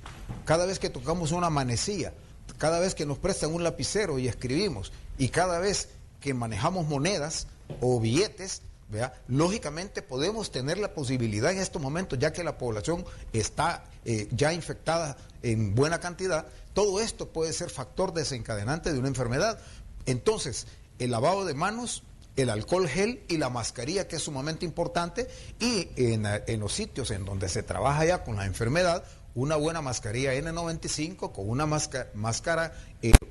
cada vez que tocamos una manecilla, cada vez que nos prestan un lapicero y escribimos, y cada vez que manejamos monedas o billetes, ¿verdad? Lógicamente podemos tener la posibilidad en estos momentos, ya que la población está ya infectada en buena cantidad. Todo esto puede ser factor desencadenante de una enfermedad. Entonces, el lavado de manos, el alcohol gel y la mascarilla, que es sumamente importante, y en los sitios en donde se trabaja ya con la enfermedad, una buena mascarilla N95 con una máscara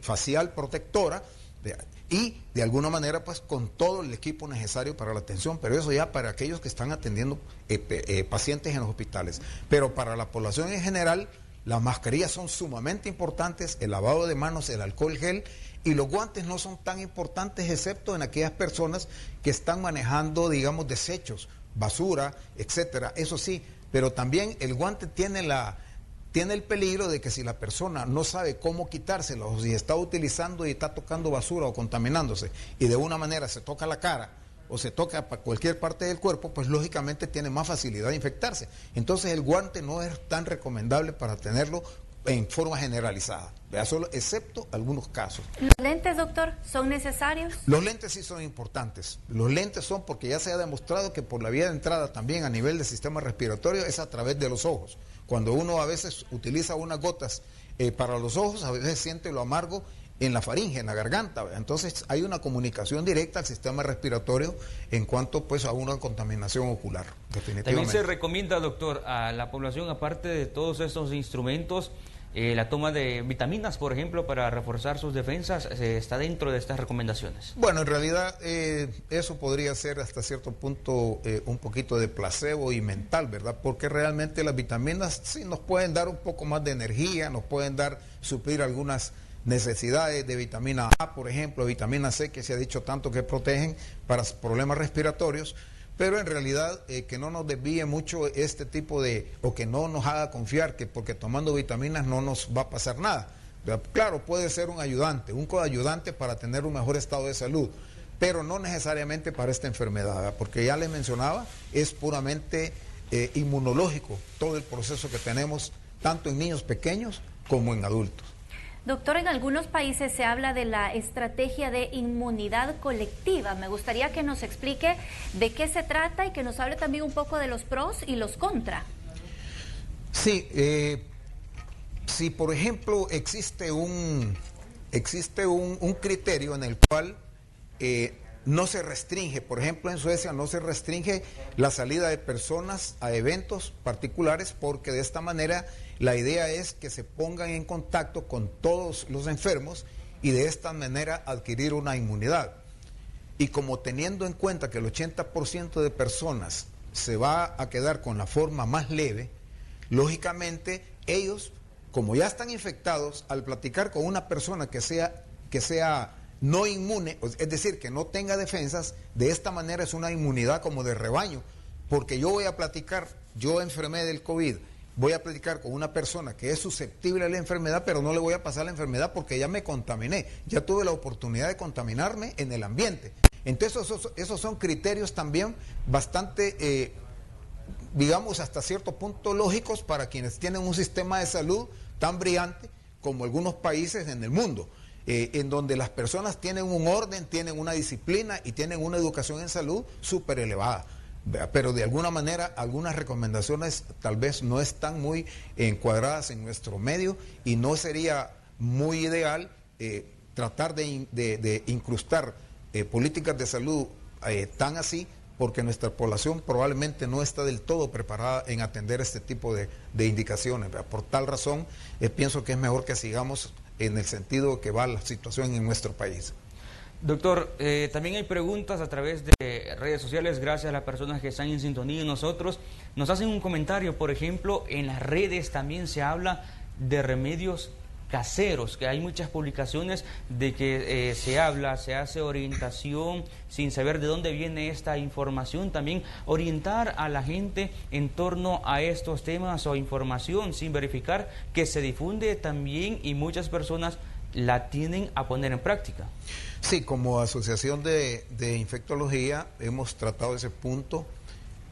facial protectora, y de alguna manera pues con todo el equipo necesario para la atención, pero eso ya para aquellos que están atendiendo pacientes en los hospitales. Pero para la población en general, las mascarillas son sumamente importantes, el lavado de manos, el alcohol gel, y los guantes no son tan importantes, excepto en aquellas personas que están manejando, digamos, desechos, basura, etcétera. Eso sí, pero también el guante tiene el peligro de que si la persona no sabe cómo quitárselo, o si está utilizando y está tocando basura o contaminándose, y de una manera se toca la cara o se toca cualquier parte del cuerpo, pues lógicamente tiene más facilidad de infectarse. Entonces el guante no es tan recomendable para tenerlo en forma generalizada, ¿verdad? Solo excepto algunos casos. ¿Los lentes, doctor, son necesarios? Los lentes sí son importantes. Los lentes son porque ya se ha demostrado que por la vía de entrada también a nivel del sistema respiratorio es a través de los ojos. Cuando uno a veces utiliza unas gotas para los ojos, a veces siente lo amargo en la faringe, en la garganta, ¿verdad? Entonces hay una comunicación directa al sistema respiratorio en cuanto pues a una contaminación ocular, definitivamente. También se recomienda, doctor, a la población, aparte de todos estos instrumentos, la toma de vitaminas, por ejemplo, para reforzar sus defensas, ¿está dentro de estas recomendaciones? Bueno, en realidad eso podría ser hasta cierto punto un poquito de placebo y mental, ¿verdad? Porque realmente las vitaminas sí nos pueden dar un poco más de energía, nos pueden suplir algunas necesidades de vitamina A, por ejemplo, vitamina C, que se ha dicho tanto que protegen para problemas respiratorios, pero en realidad que no nos desvíe mucho este tipo o que no nos haga confiar que porque tomando vitaminas no nos va a pasar nada. Claro, puede ser un ayudante, un coayudante para tener un mejor estado de salud, pero no necesariamente para esta enfermedad, porque ya les mencionaba, es puramente inmunológico todo el proceso que tenemos, tanto en niños pequeños como en adultos. Doctor, en algunos países se habla de la estrategia de inmunidad colectiva. Me gustaría que nos explique de qué se trata y que nos hable también un poco de los pros y los contra. Sí, si por ejemplo existe un criterio en el cual no se restringe, por ejemplo en Suecia no se restringe la salida de personas a eventos particulares, porque de esta manera la idea es que se pongan en contacto con todos los enfermos y de esta manera adquirir una inmunidad. Y como teniendo en cuenta que el 80% de personas se va a quedar con la forma más leve, lógicamente ellos, como ya están infectados, al platicar con una persona que sea no inmune, es decir, que no tenga defensas, de esta manera es una inmunidad como de rebaño, porque yo voy a platicar, yo enfermé del COVID, voy a platicar con una persona que es susceptible a la enfermedad, pero no le voy a pasar la enfermedad porque ya me contaminé, ya tuve la oportunidad de contaminarme en el ambiente. Entonces esos son criterios también bastante, digamos, hasta cierto punto lógicos para quienes tienen un sistema de salud tan brillante como algunos países en el mundo. En donde las personas tienen un orden, tienen una disciplina y tienen una educación en salud súper elevada. Pero de alguna manera algunas recomendaciones tal vez no están muy encuadradas en nuestro medio y no sería muy ideal tratar de incrustar políticas de salud tan así, porque nuestra población probablemente no está del todo preparada en atender este tipo de indicaciones. Por tal razón, pienso que es mejor que sigamos en el sentido que va la situación en nuestro país. Doctor, también hay preguntas a través de redes sociales, gracias a las personas que están en sintonía. Nosotros nos hacen un comentario, por ejemplo, en las redes también se habla de remedios caseros, que hay muchas publicaciones de que se hace orientación sin saber de dónde viene esta información, también orientar a la gente en torno a estos temas o información sin verificar que se difunde también y muchas personas la tienen a poner en práctica. Sí, como asociación de infectología hemos tratado ese punto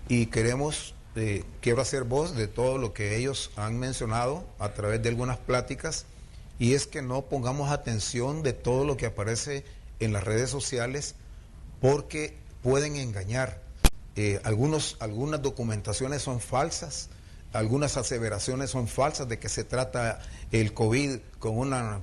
y quiero hacer voz de todo lo que ellos han mencionado a través de algunas pláticas, y es que no pongamos atención de todo lo que aparece en las redes sociales porque pueden engañar. Algunas documentaciones son falsas, algunas aseveraciones son falsas de que se trata el COVID con una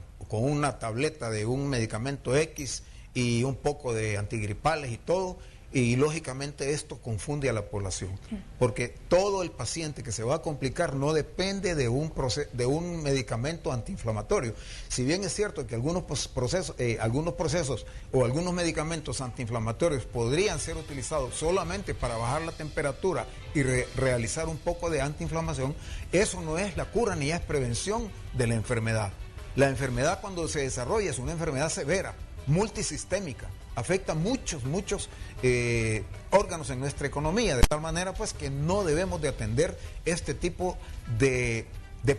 tableta de un medicamento X y un poco de antigripales y todo, y lógicamente esto confunde a la población, porque todo el paciente que se va a complicar no depende de un medicamento antiinflamatorio. Si bien es cierto que algunos procesos o algunos medicamentos antiinflamatorios podrían ser utilizados solamente para bajar la temperatura y realizar un poco de antiinflamación, eso no es la cura ni es prevención de la enfermedad. La enfermedad, cuando se desarrolla, es una enfermedad severa, multisistémica, afecta muchos órganos en nuestra economía, de tal manera pues que no debemos de atender este tipo de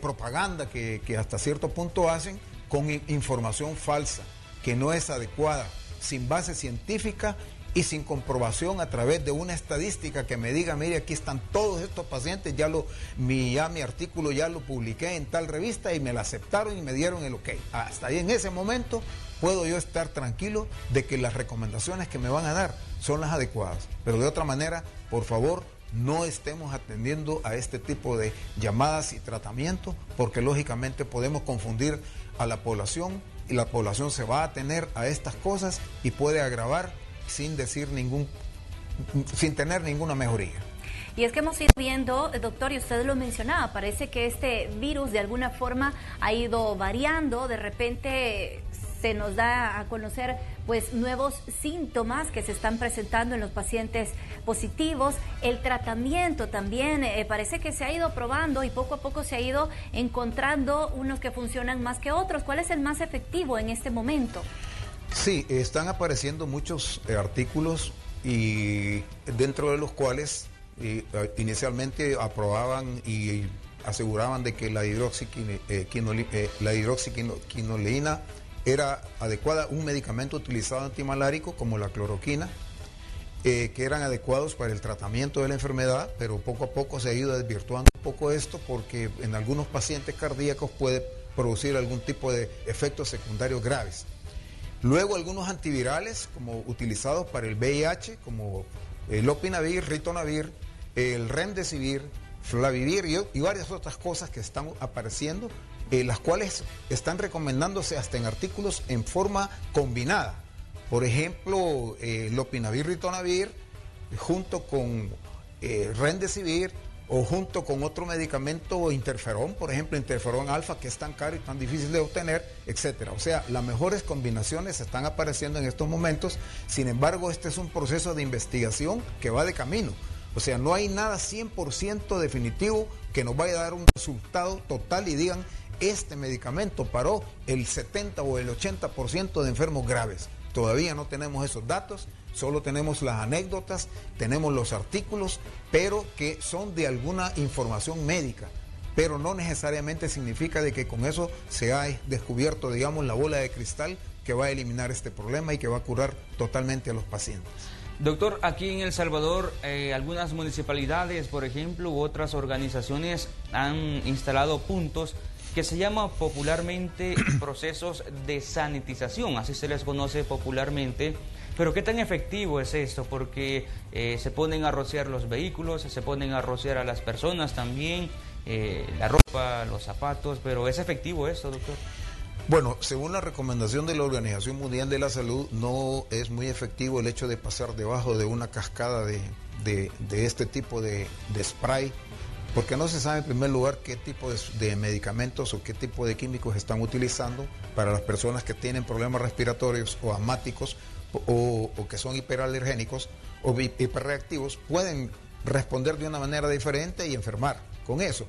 propaganda que hasta cierto punto hacen con información falsa, que no es adecuada, sin base científica y sin comprobación a través de una estadística que me diga, mire, aquí están todos estos pacientes, mi artículo ya lo publiqué en tal revista y me lo aceptaron y me dieron el ok. Hasta ahí en ese momento puedo yo estar tranquilo de que las recomendaciones que me van a dar son las adecuadas. Pero de otra manera, por favor, no estemos atendiendo a este tipo de llamadas y tratamientos, porque lógicamente podemos confundir a la población y la población se va a atener a estas cosas y puede agravar sin tener ninguna mejoría. Y es que hemos ido viendo, doctor, y usted lo mencionaba, parece que este virus de alguna forma ha ido variando, de repente se nos da a conocer pues nuevos síntomas que se están presentando en los pacientes positivos. El tratamiento también parece que se ha ido probando y poco a poco se ha ido encontrando unos que funcionan más que otros. ¿Cuál es el más efectivo en este momento? Sí, están apareciendo muchos artículos y dentro de los cuales inicialmente aprobaban y aseguraban de que la hidroxiquinoleína era adecuada, un medicamento utilizado antimalárico como la cloroquina, que eran adecuados para el tratamiento de la enfermedad, pero poco a poco se ha ido desvirtuando un poco esto porque en algunos pacientes cardíacos puede producir algún tipo de efectos secundarios graves. Luego algunos antivirales como utilizados para el VIH, como el lopinavir, ritonavir, el remdesivir, flavivir y varias otras cosas que están apareciendo, las cuales están recomendándose hasta en artículos en forma combinada Por ejemplo, lopinavir, ritonavir, junto con remdesivir, o junto con otro medicamento, interferón, por ejemplo, interferón alfa, que es tan caro y tan difícil de obtener, etcétera. O sea, las mejores combinaciones están apareciendo en estos momentos. Sin embargo, este es un proceso de investigación que va de camino. O sea, no hay nada 100% definitivo que nos vaya a dar un resultado total y digan, este medicamento paró el 70 o el 80% de enfermos graves. Todavía no tenemos esos datos. Solo tenemos las anécdotas, tenemos los artículos, pero que son de alguna información médica. Pero no necesariamente significa de que con eso se ha descubierto, digamos, la bola de cristal que va a eliminar este problema y que va a curar totalmente a los pacientes. Doctor, aquí en El Salvador, algunas municipalidades, por ejemplo, u otras organizaciones han instalado puntos que se llaman popularmente procesos de sanitización, así se les conoce popularmente. Pero ¿qué tan efectivo es esto? Porque se ponen a rociar los vehículos, se ponen a rociar a las personas también, la ropa, los zapatos, pero ¿es efectivo esto, doctor? Bueno, según la recomendación de la Organización Mundial de la Salud, no es muy efectivo el hecho de pasar debajo de una cascada de este tipo de spray, porque no se sabe en primer lugar qué tipo de medicamentos o qué tipo de químicos están utilizando para las personas que tienen problemas respiratorios o asmáticos, o que son hiperalergénicos o hiperreactivos, pueden responder de una manera diferente y enfermar con eso.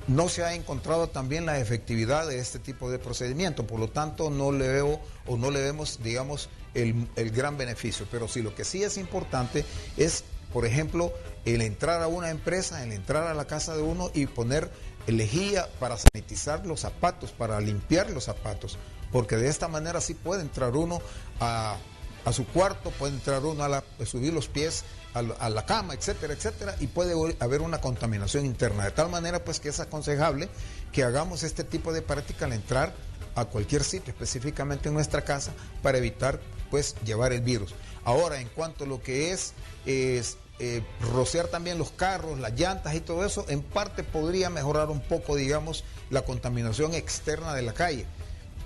No se ha encontrado también la efectividad de este tipo de procedimiento, por lo tanto no le veo o no le vemos, digamos, el gran beneficio. Pero sí, lo que sí es importante es, por ejemplo, el entrar a una empresa, el entrar a la casa de uno y poner lejía para sanitizar los zapatos, para limpiar los zapatos, porque de esta manera sí puede entrar uno a su cuarto, puede entrar uno subir los pies a la cama, etcétera, etcétera, y puede haber una contaminación interna. De tal manera pues que es aconsejable que hagamos este tipo de práctica al entrar a cualquier sitio, específicamente en nuestra casa, para evitar pues llevar el virus. Ahora, en cuanto a lo que es rociar también los carros, las llantas y todo eso, en parte podría mejorar un poco, digamos, la contaminación externa de la calle.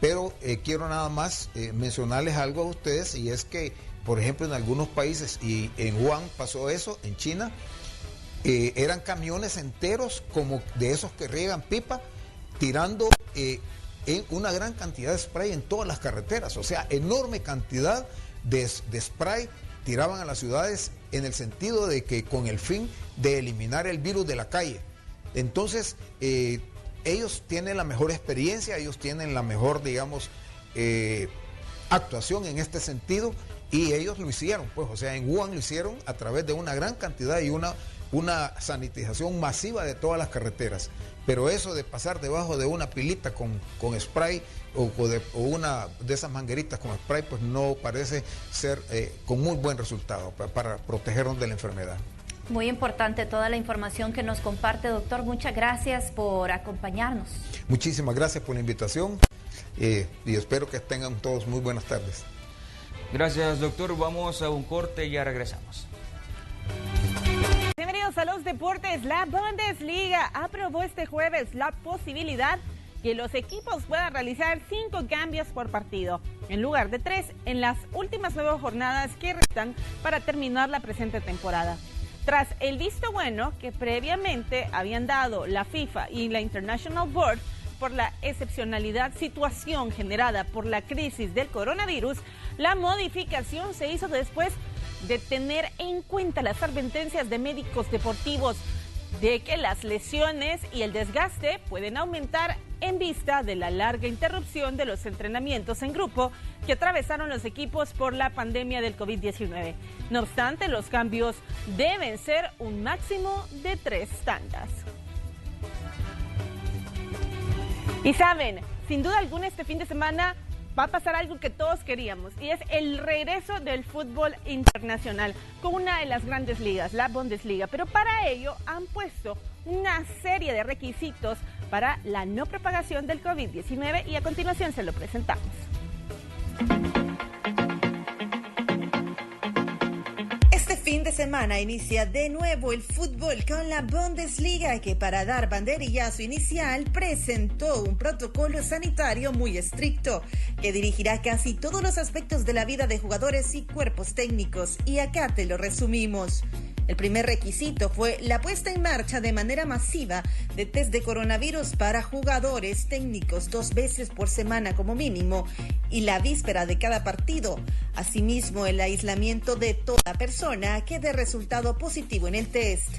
Pero quiero nada más mencionarles algo a ustedes, y es que, por ejemplo, en algunos países, y en Wuhan pasó eso, en China, eran camiones enteros como de esos que riegan pipa, tirando en una gran cantidad de spray en todas las carreteras. O sea, enorme cantidad de spray tiraban a las ciudades en el sentido de que con el fin de eliminar el virus de la calle. Entonces, ellos tienen la mejor experiencia, ellos tienen la mejor, digamos, actuación en este sentido, y ellos lo hicieron, pues, o sea, en Wuhan lo hicieron a través de una gran cantidad y una sanitización masiva de todas las carreteras. Pero eso de pasar debajo de una pilita con spray o una de esas mangueritas con spray, pues no parece ser con muy buen resultado para protegernos de la enfermedad. Muy importante toda la información que nos comparte, doctor. Muchas gracias por acompañarnos. Muchísimas gracias por la invitación y espero que tengan todos muy buenas tardes. Gracias, doctor. Vamos a un corte y ya regresamos. Bienvenidos a los deportes. La Bundesliga aprobó este jueves la posibilidad que los equipos puedan realizar 5 cambios por partido, en lugar de 3 en las últimas 9 jornadas que restan para terminar la presente temporada. Tras el visto bueno que previamente habían dado la FIFA y la International Board por la excepcionalidad situación generada por la crisis del coronavirus, la modificación se hizo después de tener en cuenta las advertencias de médicos deportivos de que las lesiones y el desgaste pueden aumentar en vista de la larga interrupción de los entrenamientos en grupo que atravesaron los equipos por la pandemia del COVID-19. No obstante, los cambios deben ser un máximo de 3 tandas. Y saben, sin duda alguna este fin de semana va a pasar algo que todos queríamos, y es el regreso del fútbol internacional con una de las grandes ligas, la Bundesliga. Pero para ello han puesto una serie de requisitos para la no propagación del COVID-19 y a continuación se lo presentamos. Este fin de semana inicia de nuevo el fútbol con la Bundesliga, que para dar banderillazo inicial presentó un protocolo sanitario muy estricto que dirigirá casi todos los aspectos de la vida de jugadores y cuerpos técnicos. Y acá te lo resumimos. El primer requisito fue la puesta en marcha de manera masiva de test de coronavirus para jugadores técnicos 2 veces por semana como mínimo y la víspera de cada partido. Asimismo, el aislamiento de toda persona que dé resultado positivo en el test.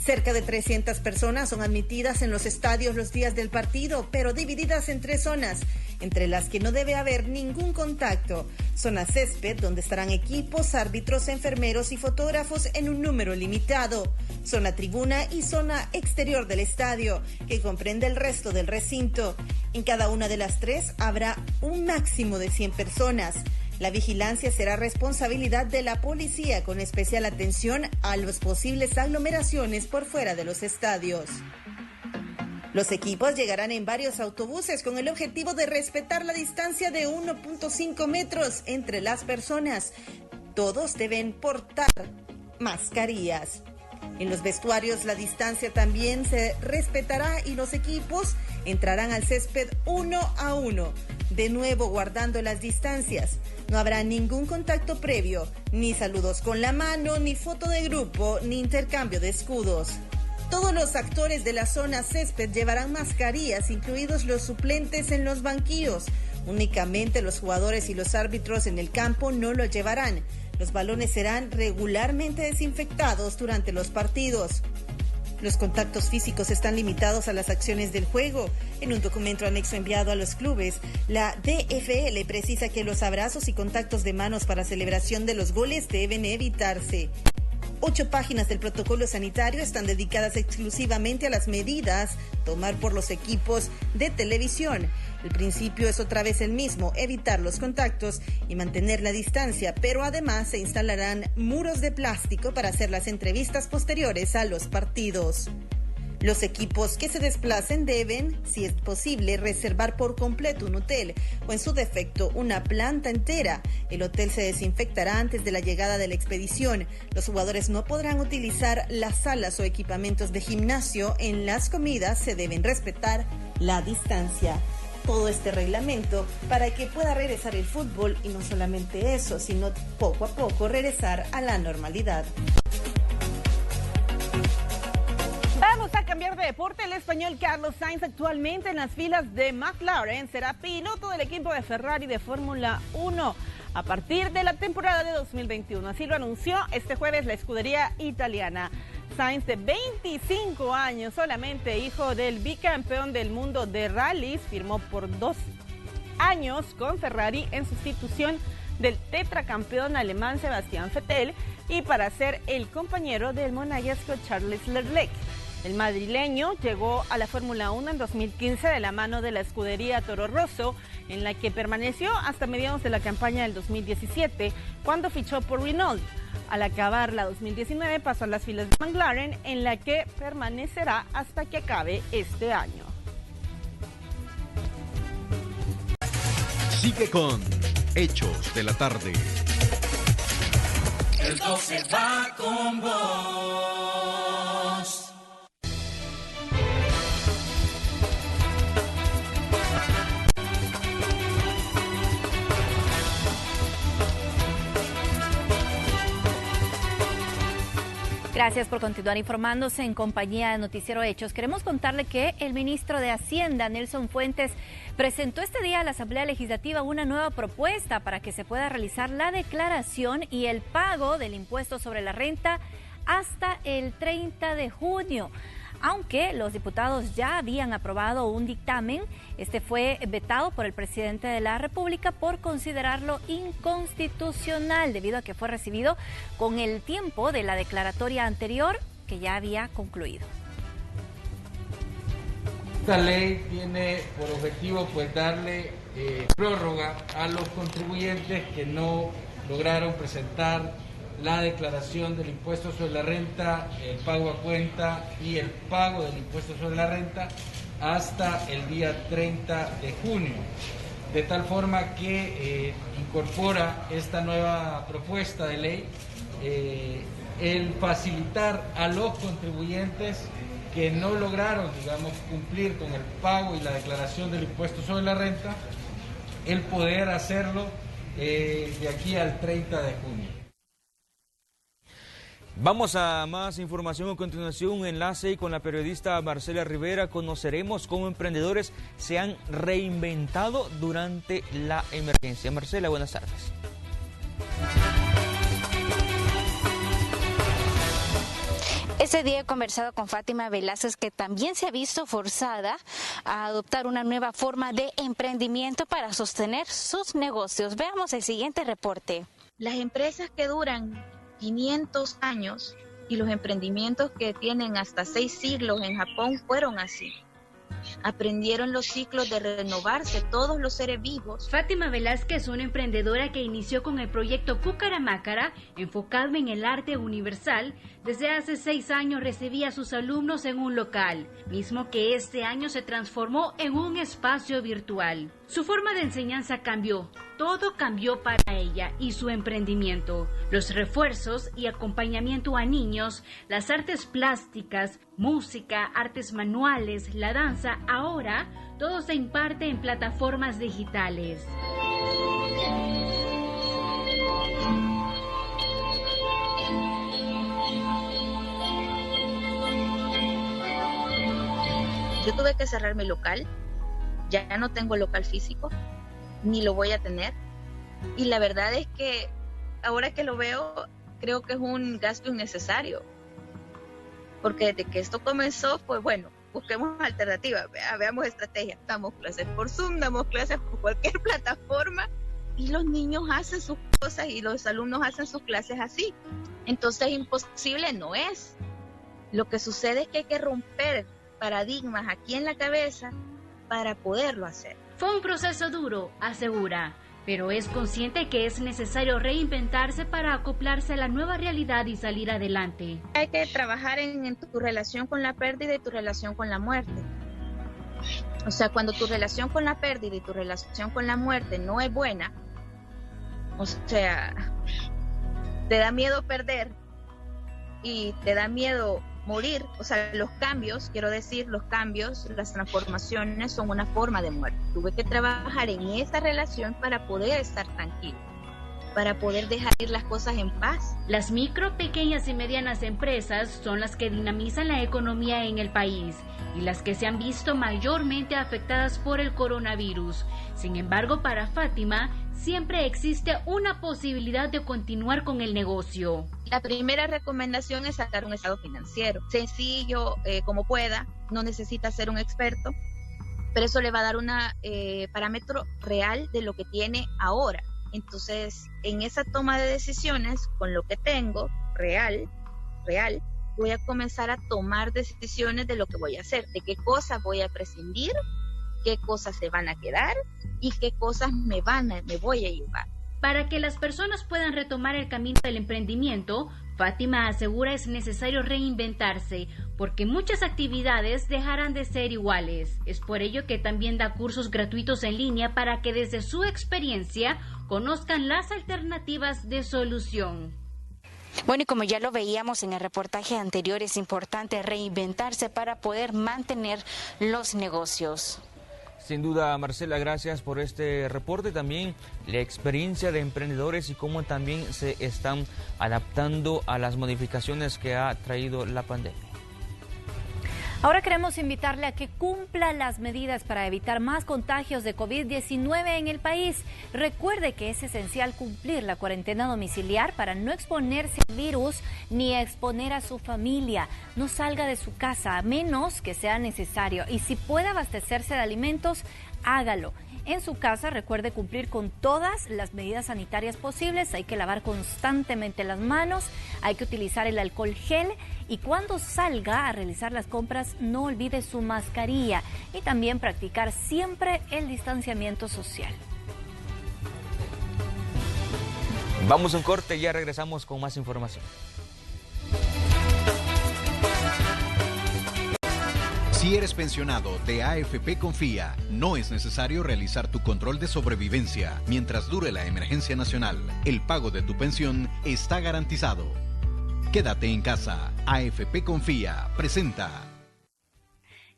Cerca de 300 personas son admitidas en los estadios los días del partido, pero divididas en 3 zonas, entre las que no debe haber ningún contacto. Zona césped, donde estarán equipos, árbitros, enfermeros y fotógrafos en un número limitado. Zona tribuna y zona exterior del estadio, que comprende el resto del recinto. En cada una de las 3 habrá un máximo de 100 personas. La vigilancia será responsabilidad de la policía, con especial atención a las posibles aglomeraciones por fuera de los estadios. Los equipos llegarán en varios autobuses con el objetivo de respetar la distancia de 1.5 metros entre las personas. Todos deben portar mascarillas. En los vestuarios la distancia también se respetará y los equipos entrarán al césped 1 a 1, de nuevo guardando las distancias. No habrá ningún contacto previo, ni saludos con la mano, ni foto de grupo, ni intercambio de escudos. Todos los actores de la zona césped llevarán mascarillas, incluidos los suplentes en los banquillos. Únicamente los jugadores y los árbitros en el campo no lo llevarán. Los balones serán regularmente desinfectados durante los partidos. Los contactos físicos están limitados a las acciones del juego. En un documento anexo enviado a los clubes, la DFL precisa que los abrazos y contactos de manos para celebración de los goles deben evitarse. 8 páginas del protocolo sanitario están dedicadas exclusivamente a las medidas a tomar por los equipos de televisión. El principio es otra vez el mismo, evitar los contactos y mantener la distancia, pero además se instalarán muros de plástico para hacer las entrevistas posteriores a los partidos. Los equipos que se desplacen deben, si es posible, reservar por completo un hotel o en su defecto una planta entera. El hotel se desinfectará antes de la llegada de la expedición. Los jugadores no podrán utilizar las salas o equipamientos de gimnasio. En las comidas se deben respetar la distancia. Todo este reglamento para que pueda regresar el fútbol y no solamente eso, sino poco a poco regresar a la normalidad. Vamos a cambiar de deporte. El español Carlos Sainz, actualmente en las filas de McLaren, será piloto del equipo de Ferrari de Fórmula 1 a partir de la temporada de 2021. Así lo anunció este jueves la escudería italiana. Sainz, de 25 años solamente, hijo del bicampeón del mundo de rallies, firmó por 2 años con Ferrari en sustitución del tetracampeón alemán Sebastián Vettel y para ser el compañero del monegasco Charles Leclerc. El madrileño llegó a la Fórmula 1 en 2015 de la mano de la escudería Toro Rosso, en la que permaneció hasta mediados de la campaña del 2017, cuando fichó por Renault. Al acabar la 2019 pasó a las filas de McLaren, en la que permanecerá hasta que acabe este año. Sigue con Hechos de la Tarde. El 12 va con vos. Gracias por continuar informándose en compañía de Noticiero Hechos. Queremos contarle que el ministro de Hacienda, Nelson Fuentes, presentó este día a la Asamblea Legislativa una nueva propuesta para que se pueda realizar la declaración y el pago del impuesto sobre la renta hasta el 30 de junio. Aunque los diputados ya habían aprobado un dictamen, este fue vetado por el presidente de la República por considerarlo inconstitucional debido a que fue recibido con el tiempo de la declaratoria anterior que ya había concluido. Esta ley tiene por objetivo darle prórroga a los contribuyentes que no lograron presentar la declaración del impuesto sobre la renta, el pago a cuenta y el pago del impuesto sobre la renta hasta el día 30 de junio. de tal forma que incorpora esta nueva propuesta de ley el facilitar a los contribuyentes que no lograron, digamos, cumplir con el pago y la declaración del impuesto sobre la renta, el poder hacerlo de aquí al 30 de junio. Vamos a más información a continuación, un enlace con la periodista Marcela Rivera. Conoceremos cómo emprendedores se han reinventado durante la emergencia. Marcela, buenas tardes. Este día he conversado con Fátima Velázquez, que también se ha visto forzada a adoptar una nueva forma de emprendimiento para sostener sus negocios. Veamos el siguiente reporte. Las empresas que duran 500 años y los emprendimientos que tienen hasta 6 siglos en Japón fueron así. Aprendieron los ciclos de renovarse todos los seres vivos. Fátima Velázquez es una emprendedora que inició con el proyecto Cucaramácara, enfocado en el arte universal. Desde hace 6 años recibía a sus alumnos en un local, mismo que este año se transformó en un espacio virtual. Su forma de enseñanza cambió, todo cambió para ella y su emprendimiento. Los refuerzos y acompañamiento a niños, las artes plásticas, música, artes manuales, la danza, ahora todo se imparte en plataformas digitales. Yo tuve que cerrar mi local, ya no tengo local físico, ni lo voy a tener. Y la verdad es que ahora que lo veo, creo que es un gasto innecesario. Porque desde que esto comenzó, pues bueno, busquemos alternativas, veamos estrategias. Damos clases por Zoom, damos clases por cualquier plataforma y los niños hacen sus cosas y los alumnos hacen sus clases así. Entonces imposible no es. Lo que sucede es que hay que romper paradigmas aquí en la cabeza para poderlo hacer. Fue un proceso duro, asegura, pero es consciente que es necesario reinventarse para acoplarse a la nueva realidad y salir adelante. Hay que trabajar en tu relación con la pérdida y tu relación con la muerte. O sea, cuando tu relación con la pérdida y tu relación con la muerte no es buena, o sea, te da miedo perder y te da miedo morir, o sea, los cambios, quiero decir, los cambios, las transformaciones son una forma de muerte. Tuve que trabajar en esa relación para poder estar tranquilo, para poder dejar ir las cosas en paz. Las micro, pequeñas y medianas empresas son las que dinamizan la economía en el país y las que se han visto mayormente afectadas por el coronavirus. Sin embargo, para Fátima, siempre existe una posibilidad de continuar con el negocio. La primera recomendación es sacar un estado financiero, sencillo, como pueda, no necesita ser un experto, pero eso le va a dar un parámetro real de lo que tiene ahora. Entonces, en esa toma de decisiones, con lo que tengo, real, voy a comenzar a tomar decisiones de lo que voy a hacer, de qué cosas voy a prescindir, qué cosas se van a quedar y qué cosas me voy a llevar. Para que las personas puedan retomar el camino del emprendimiento, Fátima asegura es necesario reinventarse, porque muchas actividades dejarán de ser iguales. Es por ello que también da cursos gratuitos en línea para que desde su experiencia conozcan las alternativas de solución. Bueno, y como ya lo veíamos en el reportaje anterior, es importante reinventarse para poder mantener los negocios. Sin duda, Marcela, gracias por este reporte. También la experiencia de emprendedores y cómo también se están adaptando a las modificaciones que ha traído la pandemia. Ahora queremos invitarle a que cumpla las medidas para evitar más contagios de COVID-19 en el país. Recuerde que es esencial cumplir la cuarentena domiciliar para no exponerse al virus ni exponer a su familia. No salga de su casa a menos que sea necesario y si puede abastecerse de alimentos, hágalo. En su casa, recuerde cumplir con todas las medidas sanitarias posibles. Hay que lavar constantemente las manos, hay que utilizar el alcohol gel y cuando salga a realizar las compras no olvide su mascarilla y también practicar siempre el distanciamiento social. Vamos a un corte y ya regresamos con más información. Si eres pensionado de AFP Confía, no es necesario realizar tu control de sobrevivencia. Mientras dure la emergencia nacional, el pago de tu pensión está garantizado. Quédate en casa. AFP Confía presenta.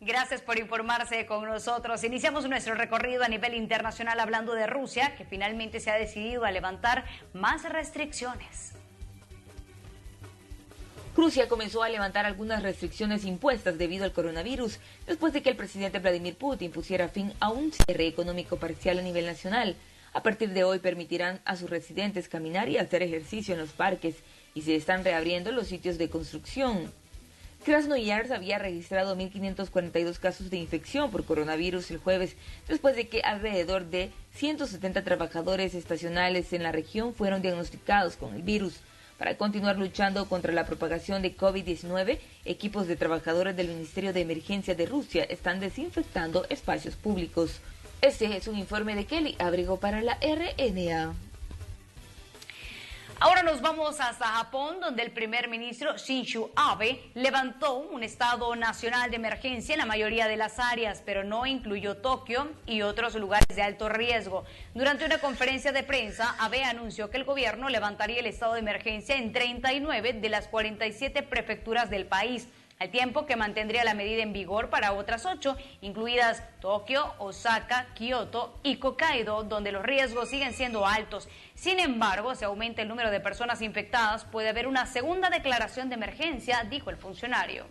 Gracias por informarse con nosotros. Iniciamos nuestro recorrido a nivel internacional hablando de Rusia, que finalmente se ha decidido a levantar más restricciones. Rusia comenzó a levantar algunas restricciones impuestas debido al coronavirus, después de que el presidente Vladimir Putin pusiera fin a un cierre económico parcial a nivel nacional. A partir de hoy permitirán a sus residentes caminar y hacer ejercicio en los parques, y se están reabriendo los sitios de construcción. Krasnoyarsk había registrado 1.542 casos de infección por coronavirus el jueves, después de que alrededor de 170 trabajadores estacionales en la región fueron diagnosticados con el virus. Para continuar luchando contra la propagación de COVID-19, equipos de trabajadores del Ministerio de Emergencia de Rusia están desinfectando espacios públicos. Este es un informe de Kelly Abrego para la RNA. Ahora nos vamos hasta Japón, donde el primer ministro Shinzo Abe levantó un estado nacional de emergencia en la mayoría de las áreas, pero no incluyó Tokio y otros lugares de alto riesgo. Durante una conferencia de prensa, Abe anunció que el gobierno levantaría el estado de emergencia en 39 de las 47 prefecturas del país, al tiempo que mantendría la medida en vigor para otras 8, incluidas Tokio, Osaka, Kioto y Hokkaido, donde los riesgos siguen siendo altos. Sin embargo, si aumenta el número de personas infectadas, puede haber una segunda declaración de emergencia, dijo el funcionario.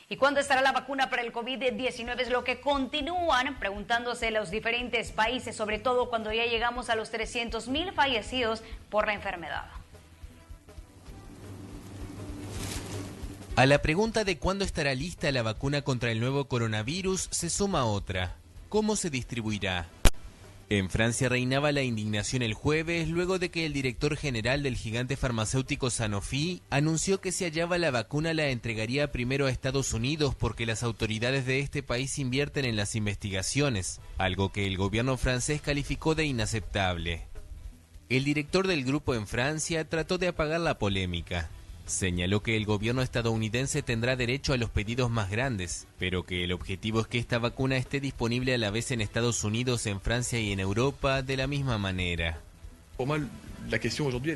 ¿Y cuándo estará la vacuna para el COVID-19? Es lo que continúan preguntándose los diferentes países, sobre todo cuando ya llegamos a los 300.000 fallecidos por la enfermedad. A la pregunta de cuándo estará lista la vacuna contra el nuevo coronavirus se suma otra. ¿Cómo se distribuirá? En Francia reinaba la indignación el jueves luego de que el director general del gigante farmacéutico Sanofi anunció que si hallaba la vacuna la entregaría primero a Estados Unidos porque las autoridades de este país invierten en las investigaciones, algo que el gobierno francés calificó de inaceptable. El director del grupo en Francia trató de apagar la polémica. Señaló que el gobierno estadounidense tendrá derecho a los pedidos más grandes, pero que el objetivo es que esta vacuna esté disponible a la vez en Estados Unidos, en Francia y en Europa de la misma manera.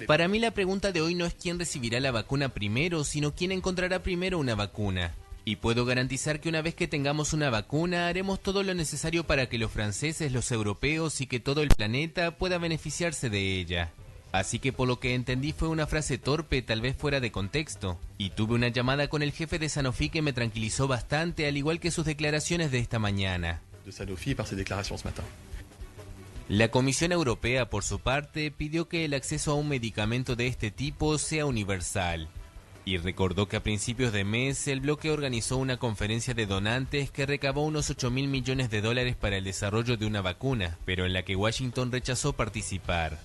Para mí la pregunta de hoy no es quién recibirá la vacuna primero, sino quién encontrará primero una vacuna. Y puedo garantizar que una vez que tengamos una vacuna, haremos todo lo necesario para que los franceses, los europeos y que todo el planeta pueda beneficiarse de ella. Así que por lo que entendí fue una frase torpe, tal vez fuera de contexto. Y tuve una llamada con el jefe de Sanofi que me tranquilizó bastante, al igual que sus declaraciones de esta mañana. La Comisión Europea, por su parte, pidió que el acceso a un medicamento de este tipo sea universal. Y recordó que a principios de mes el bloque organizó una conferencia de donantes que recabó unos $8.000 millones para el desarrollo de una vacuna, pero en la que Washington rechazó participar.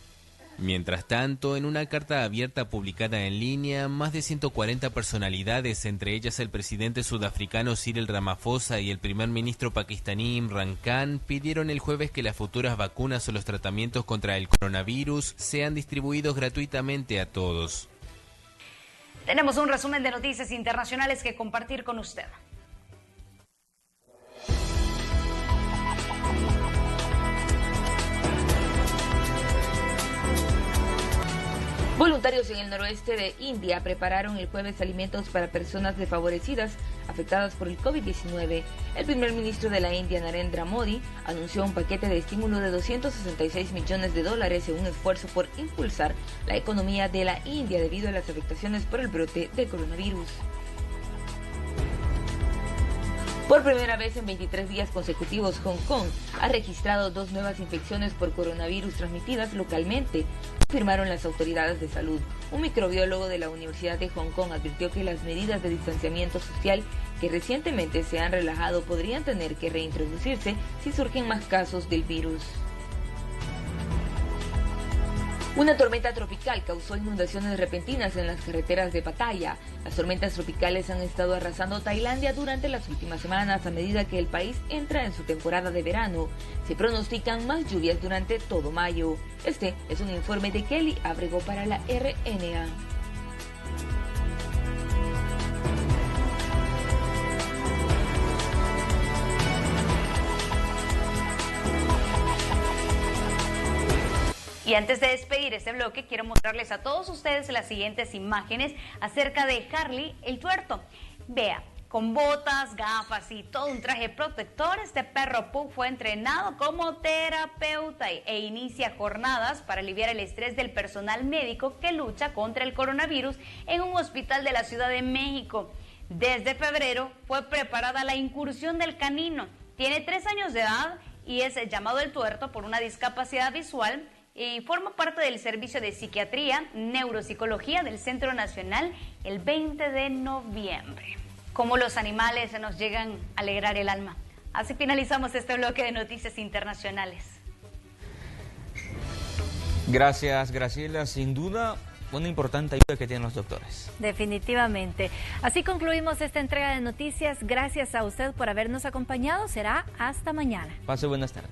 Mientras tanto, en una carta abierta publicada en línea, más de 140 personalidades, entre ellas el presidente sudafricano Cyril Ramaphosa y el primer ministro pakistaní Imran Khan, pidieron el jueves que las futuras vacunas o los tratamientos contra el coronavirus sean distribuidos gratuitamente a todos. Tenemos un resumen de noticias internacionales que compartir con usted. Voluntarios en el noroeste de India prepararon el jueves alimentos para personas desfavorecidas afectadas por el COVID-19. El primer ministro de la India, Narendra Modi, anunció un paquete de estímulo de $266 millones en un esfuerzo por impulsar la economía de la India debido a las afectaciones por el brote de coronavirus. Por primera vez en 23 días consecutivos, Hong Kong ha registrado 2 nuevas infecciones por coronavirus transmitidas localmente, afirmaron las autoridades de salud. Un microbiólogo de la Universidad de Hong Kong advirtió que las medidas de distanciamiento social que recientemente se han relajado podrían tener que reintroducirse si surgen más casos del virus. Una tormenta tropical causó inundaciones repentinas en las carreteras de Pattaya. Las tormentas tropicales han estado arrasando Tailandia durante las últimas semanas a medida que el país entra en su temporada de verano. Se pronostican más lluvias durante todo mayo. Este es un informe de Kelly Abrego para la RNA. Y antes de despedir este bloque, quiero mostrarles a todos ustedes las siguientes imágenes acerca de Harley el tuerto. Vea, con botas, gafas y todo un traje protector, este perro pug fue entrenado como terapeuta e inicia jornadas para aliviar el estrés del personal médico que lucha contra el coronavirus en un hospital de la Ciudad de México. Desde febrero fue preparada la incursión del canino. Tiene 3 años de edad y es llamado el tuerto por una discapacidad visual y forma parte del servicio de psiquiatría, neuropsicología del Centro Nacional el 20 de noviembre. Cómo los animales nos llegan a alegrar el alma. Así finalizamos este bloque de noticias internacionales. Gracias, Graciela. Sin duda, una importante ayuda que tienen los doctores. Definitivamente. Así concluimos esta entrega de noticias. Gracias a usted por habernos acompañado. Será hasta mañana. Pase buenas tardes.